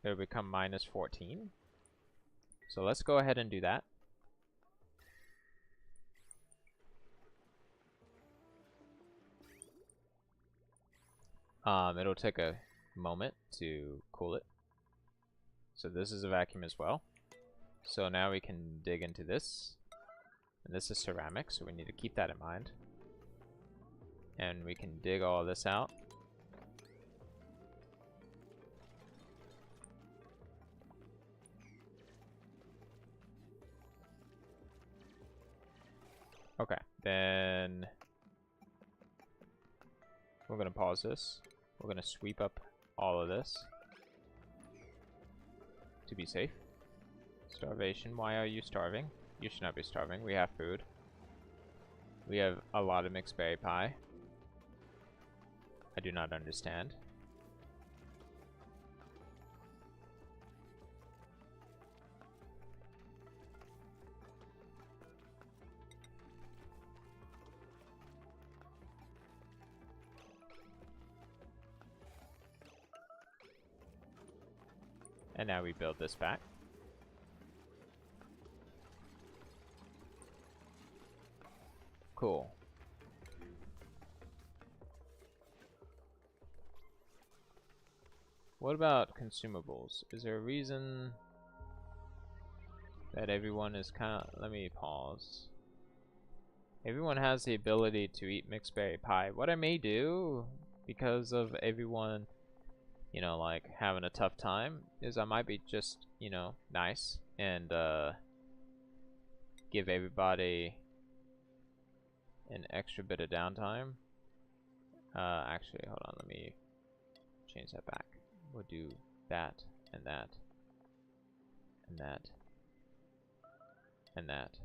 S1: it'll become -14. So let's go ahead and do that. It'll take a moment to cool it. So this is a vacuum as well. So now we can dig into this. And this is ceramic, so we need to keep that in mind. And we can dig all this out. Okay, then we're gonna pause this. We're gonna sweep up all of this to be safe. Starvation, why are you starving? You should not be starving, we have food. We have a lot of mixed berry pie. I do not understand. And now we build this back. Cool. What about consumables? Is there a reason that everyone is kind of... Let me pause. Everyone has the ability to eat mixed berry pie. What I may do, because of everyone, you know, like having a tough time, is I might be just, you know, nice and give everybody an extra bit of downtime. Actually, hold on, let me change that back. We'll do that and that, and that, and that.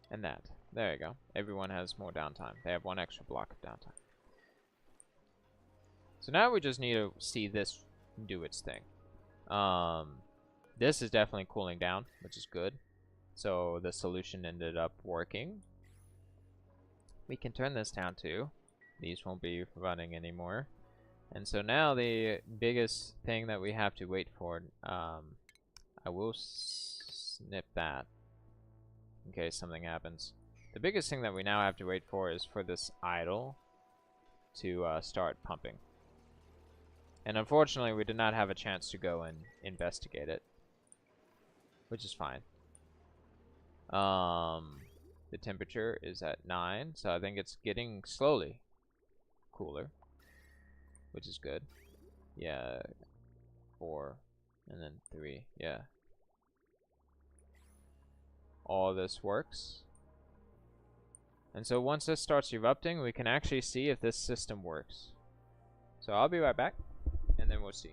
S1: And that. There you go. Everyone has more downtime. They have one extra block of downtime. So now we just need to see this do its thing. This is definitely cooling down, which is good. So the solution ended up working. We can turn this down too. These won't be running anymore. And so now the biggest thing that we have to wait for, I will snip that in case something happens. The biggest thing that we now have to wait for is for this idle to start pumping. And unfortunately, we did not have a chance to go and investigate it, which is fine. The temperature is at 9, so I think it's getting slowly cooler, which is good. Yeah, 4, and then 3, yeah. All this works. And so once this starts erupting, we can actually see if this system works. So I'll be right back, and then we'll see.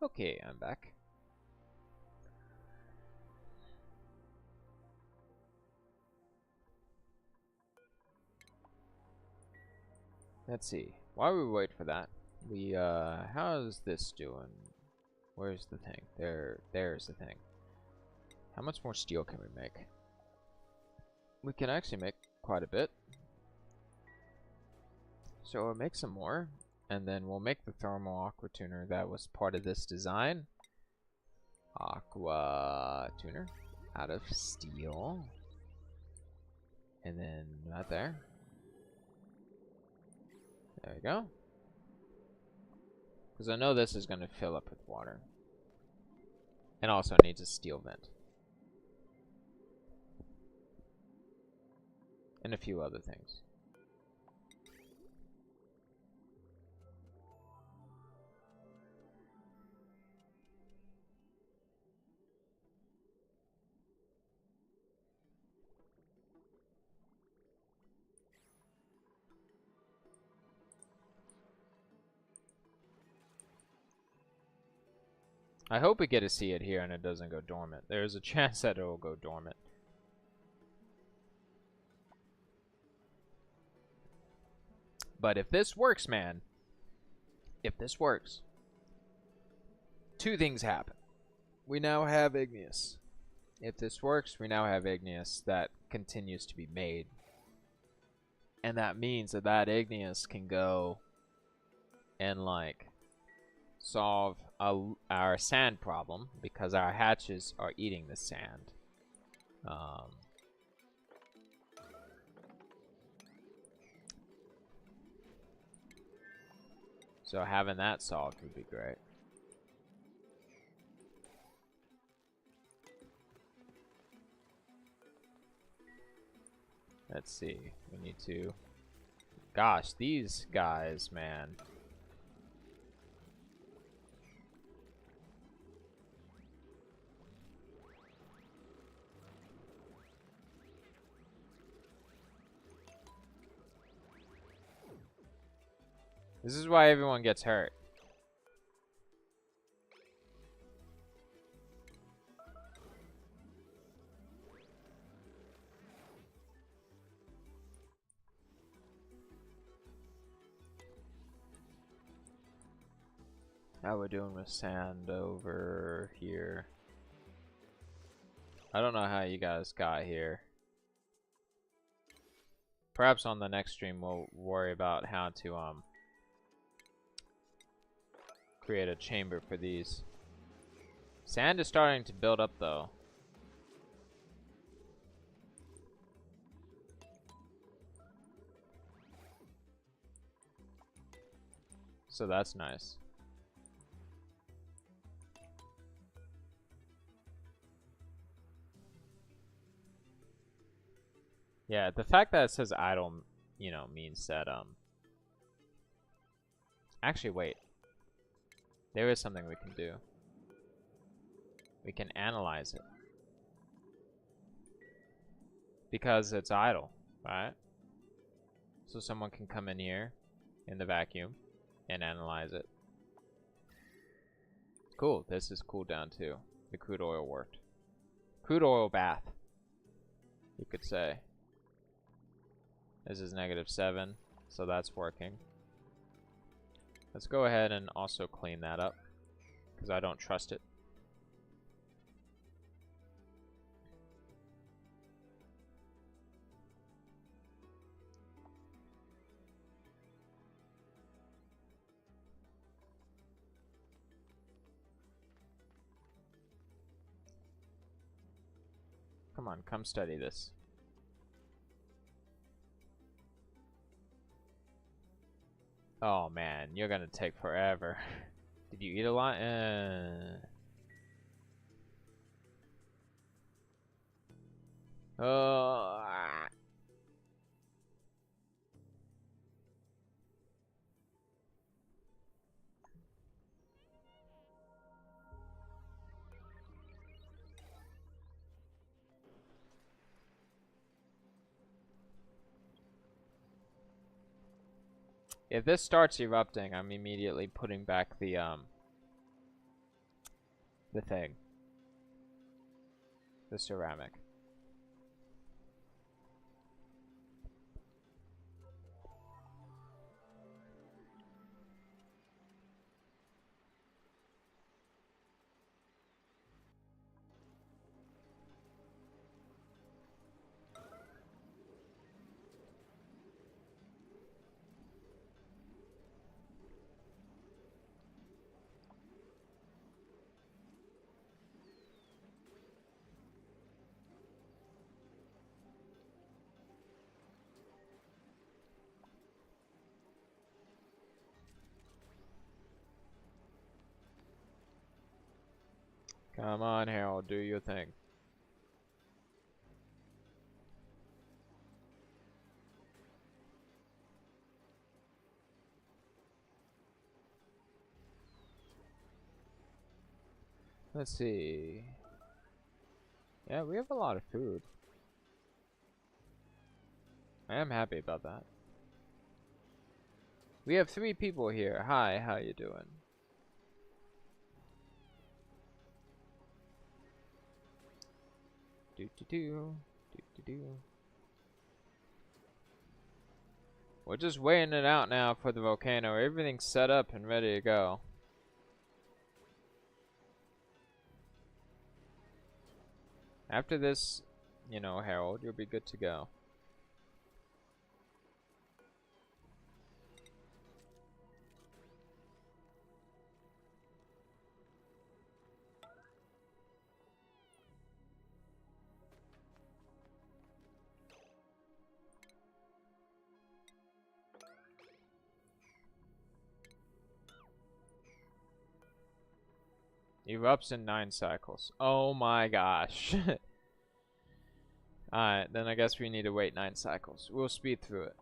S1: Okay, I'm back. Let's see. While we wait for that, how's this doing? Where's the thing? There's the thing. How much more steel can we make? We can actually make quite a bit. So we'll make some more, and then we'll make the thermal aqua tuner that was part of this design. Aqua tuner out of steel. And then right there. There we go. Because I know this is going to fill up with water. And also needs a steel vent. And a few other things. I hope we get to see it here and it doesn't go dormant. There's a chance that it will go dormant. But if this works, man, if this works, two things happen. We now have igneous. If this works, we now have igneous that continues to be made. And that means that that igneous can go and, like, solve our sand problem because our hatches are eating the sand. So having that solved would be great. Let's see. We need to... Gosh, these guys, man. This is why everyone gets hurt. How we're doing with sand over here. I don't know how you guys got here. Perhaps on the next stream we'll worry about how to create a chamber for these. Sand is starting to build up though. So that's nice. Yeah, the fact that it says idle, you know, means that actually wait. There is something we can do. We can analyze it. Because it's idle, right? So someone can come in here in the vacuum and analyze it. Cool, this is cooled down too. The crude oil worked. Crude oil bath, you could say. This is -7, so that's working. Let's go ahead and also clean that up, because I don't trust it. Come on, come study this. Oh man, you're gonna take forever. Did you eat a lot? Oh. If this starts erupting, I'm immediately putting back the thing. The ceramic. Come on, Harold, do your thing. Let's see. Yeah, we have a lot of food. I am happy about that. We have 3 people here. Hi, how you doing? Do. We're just waiting it out now for the volcano. Everything's set up and ready to go. After this, you know, Harold, you'll be good to go. Erupts in 9 cycles. Oh my gosh. Alright, then I guess we need to wait 9 cycles. We'll speed through it.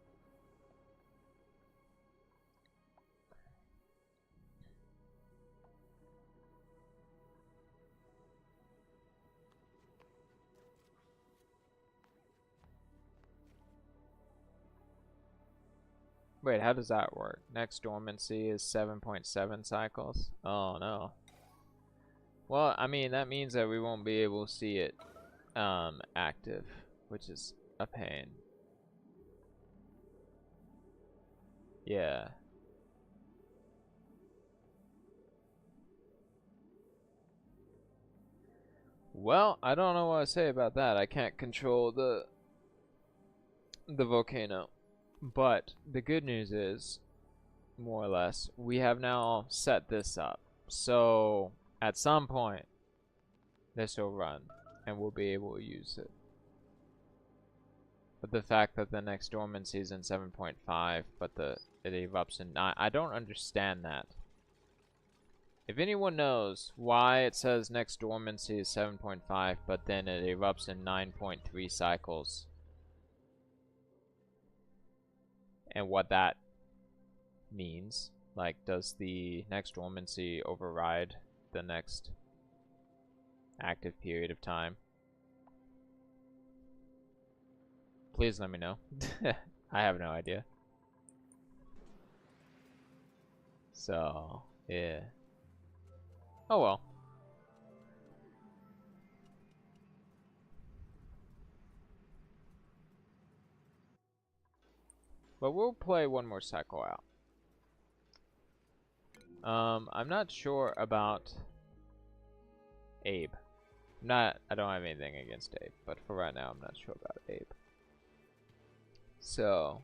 S1: Wait, how does that work? Next dormancy is 7.7 cycles? Oh no. Well, I mean, that means that we won't be able to see it active, which is a pain. Yeah. Well, I don't know what to say about that. I can't control the volcano. But the good news is, more or less, we have now set this up. So at some point, this will run and we'll be able to use it. But the fact that the next dormancy is in 7.5, but it erupts in 9, I don't understand that. If anyone knows why it says next dormancy is 7.5, but then it erupts in 9.3 cycles, and what that means, like, does the next dormancy override the next active period of time? Please let me know. I have no idea. So, yeah. Oh well. But we'll play one more cycle out. I'm not sure about Abe. I don't have anything against Abe, but for right now, I'm not sure about Abe. So,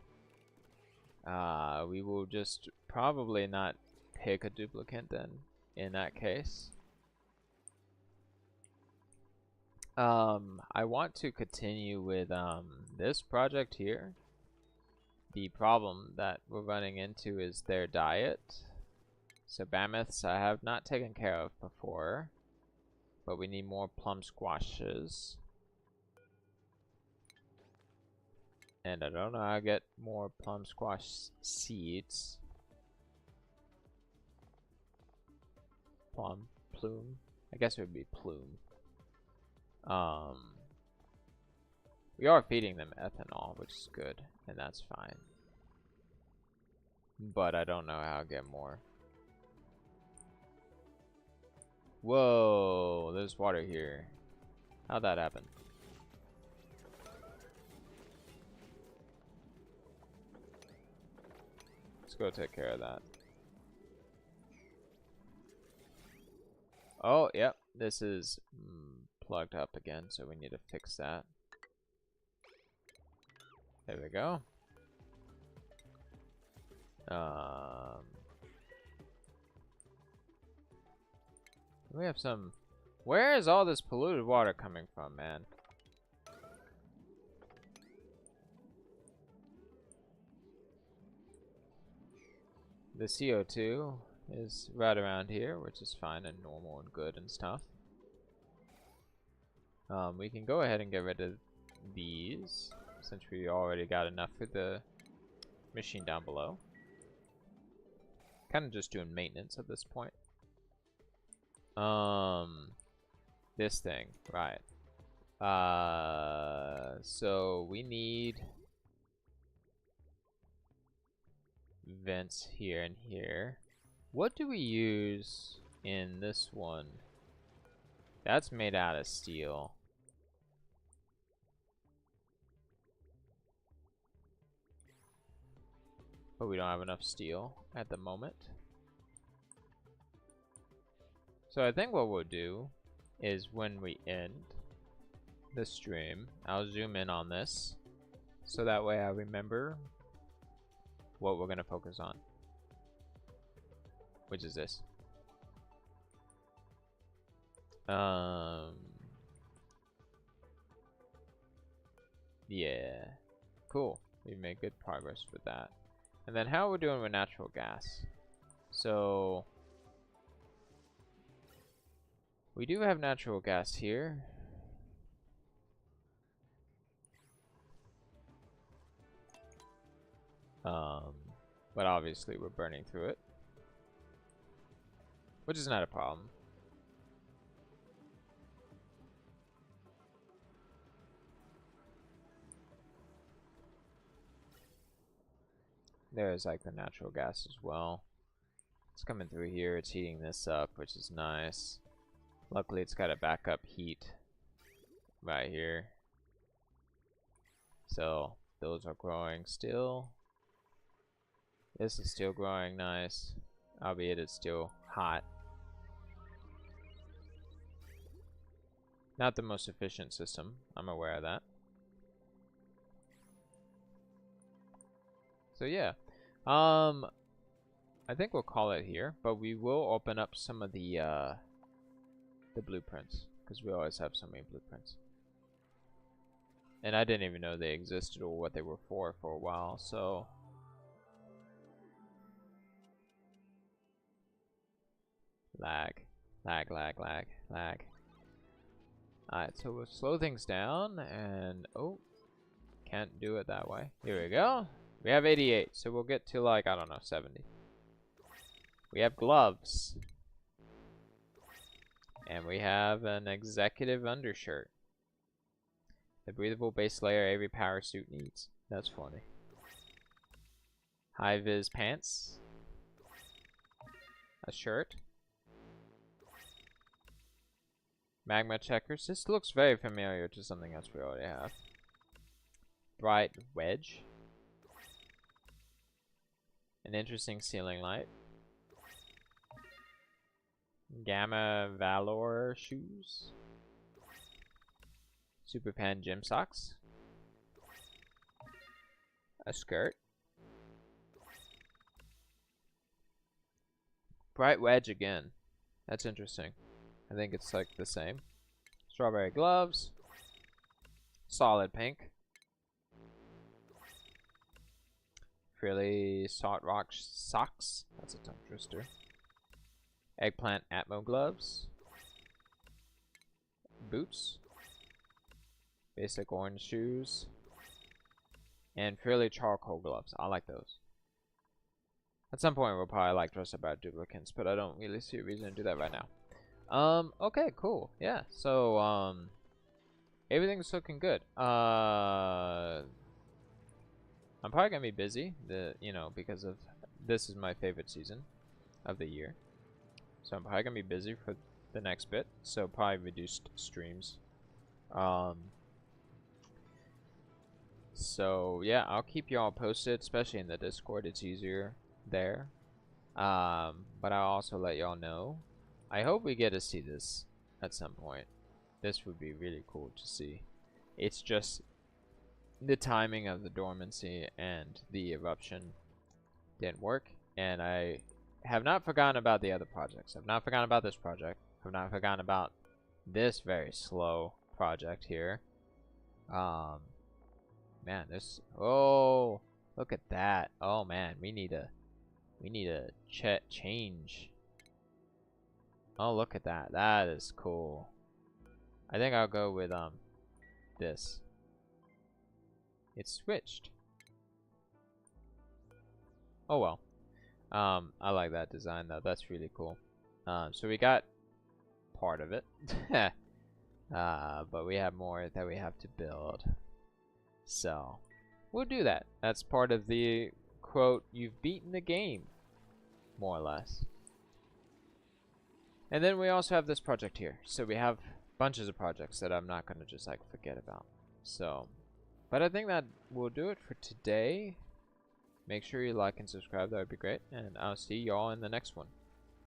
S1: we will just probably not pick a duplicate then, in that case. I want to continue with, this project here. The problem that we're running into is their diet. So mammoths I have not taken care of before, but we need more plum squashes. And I don't know how to get more plum squash seeds. Plume? I guess it would be plume. We are feeding them ethanol, which is good, and that's fine. But I don't know how to get more. Whoa, there's water here. How'd that happen? Let's go take care of that. Oh, yep, this is plugged up again, so we need to fix that. There we go. We have some... Where is all this polluted water coming from, man? The CO2 is right around here, which is fine and normal and good and stuff. We can go ahead and get rid of these, since we already got enough for the machine down below. Kind of just doing maintenance at this point. This thing, right. So we need vents here and here. What do we use in this one? That's made out of steel. But we don't have enough steel at the moment. So I think what we'll do is when we end the stream, I'll zoom in on this so that way I remember what we're going to focus on, which is this. Yeah, cool. We made good progress with that. And then how are we doing with natural gas? So we do have natural gas here. But obviously we're burning through it, which is not a problem. there's like the natural gas as well. It's coming through here. It's heating this up, which is nice. Luckily, it's got a backup heat right here. So those are growing still. This is still growing nice, albeit it's still hot. Not the most efficient system, I'm aware of that. So yeah, I think we'll call it here, but we will open up some of the blueprints, because we always have so many blueprints. And I didn't even know they existed or what they were for a while, so. Lag. Alright, so we'll slow things down, and oh, can't do it that way. Here we go. We have 88, so we'll get to like, I don't know, 70. We have gloves. And we have an executive undershirt. The breathable base layer every power suit needs. That's funny. High vis pants. A shirt. Magma checkers. This looks very familiar to something else we already have. Bright wedge. An interesting ceiling light. Gamma Valor shoes. Super Pan gym socks. A skirt. Bright wedge again. That's interesting. I think it's like the same. Strawberry gloves. Solid pink. Frilly salt rock socks. That's a tongue twister. Eggplant Atmo gloves. Boots. Basic orange shoes. And Frilly charcoal gloves. I like those. At some point we'll probably like dress up our duplicants, but I don't really see a reason to do that right now. Okay, cool. Yeah, so, everything's looking good. I'm probably gonna be busy, because of this is my favorite season of the year. So I'm probably gonna be busy for the next bit, so probably reduced streams. So yeah, I'll keep y'all posted, especially in the Discord. It's easier there. But I'll also let y'all know. I hope we get to see this at some point. This would be really cool to see. It's just the timing of the dormancy and the eruption didn't work, and I have not forgotten about the other projects. I've not forgotten about this project. I've not forgotten about this very slow project here. Man, this, oh, look at that. Oh man, we need a change. Oh, look at that. That is cool. I think I'll go with this. It's switched. Oh well. I like that design though. That's really cool. So we got part of it. But we have more that we have to build. So we'll do that. That's part of the quote, you've beaten the game, more or less. And then we also have this project here. So we have bunches of projects that I'm not going to just like forget about. So, but I think that will do it for today. Make sure you like and subscribe. That would be great. And I'll see y'all in the next one.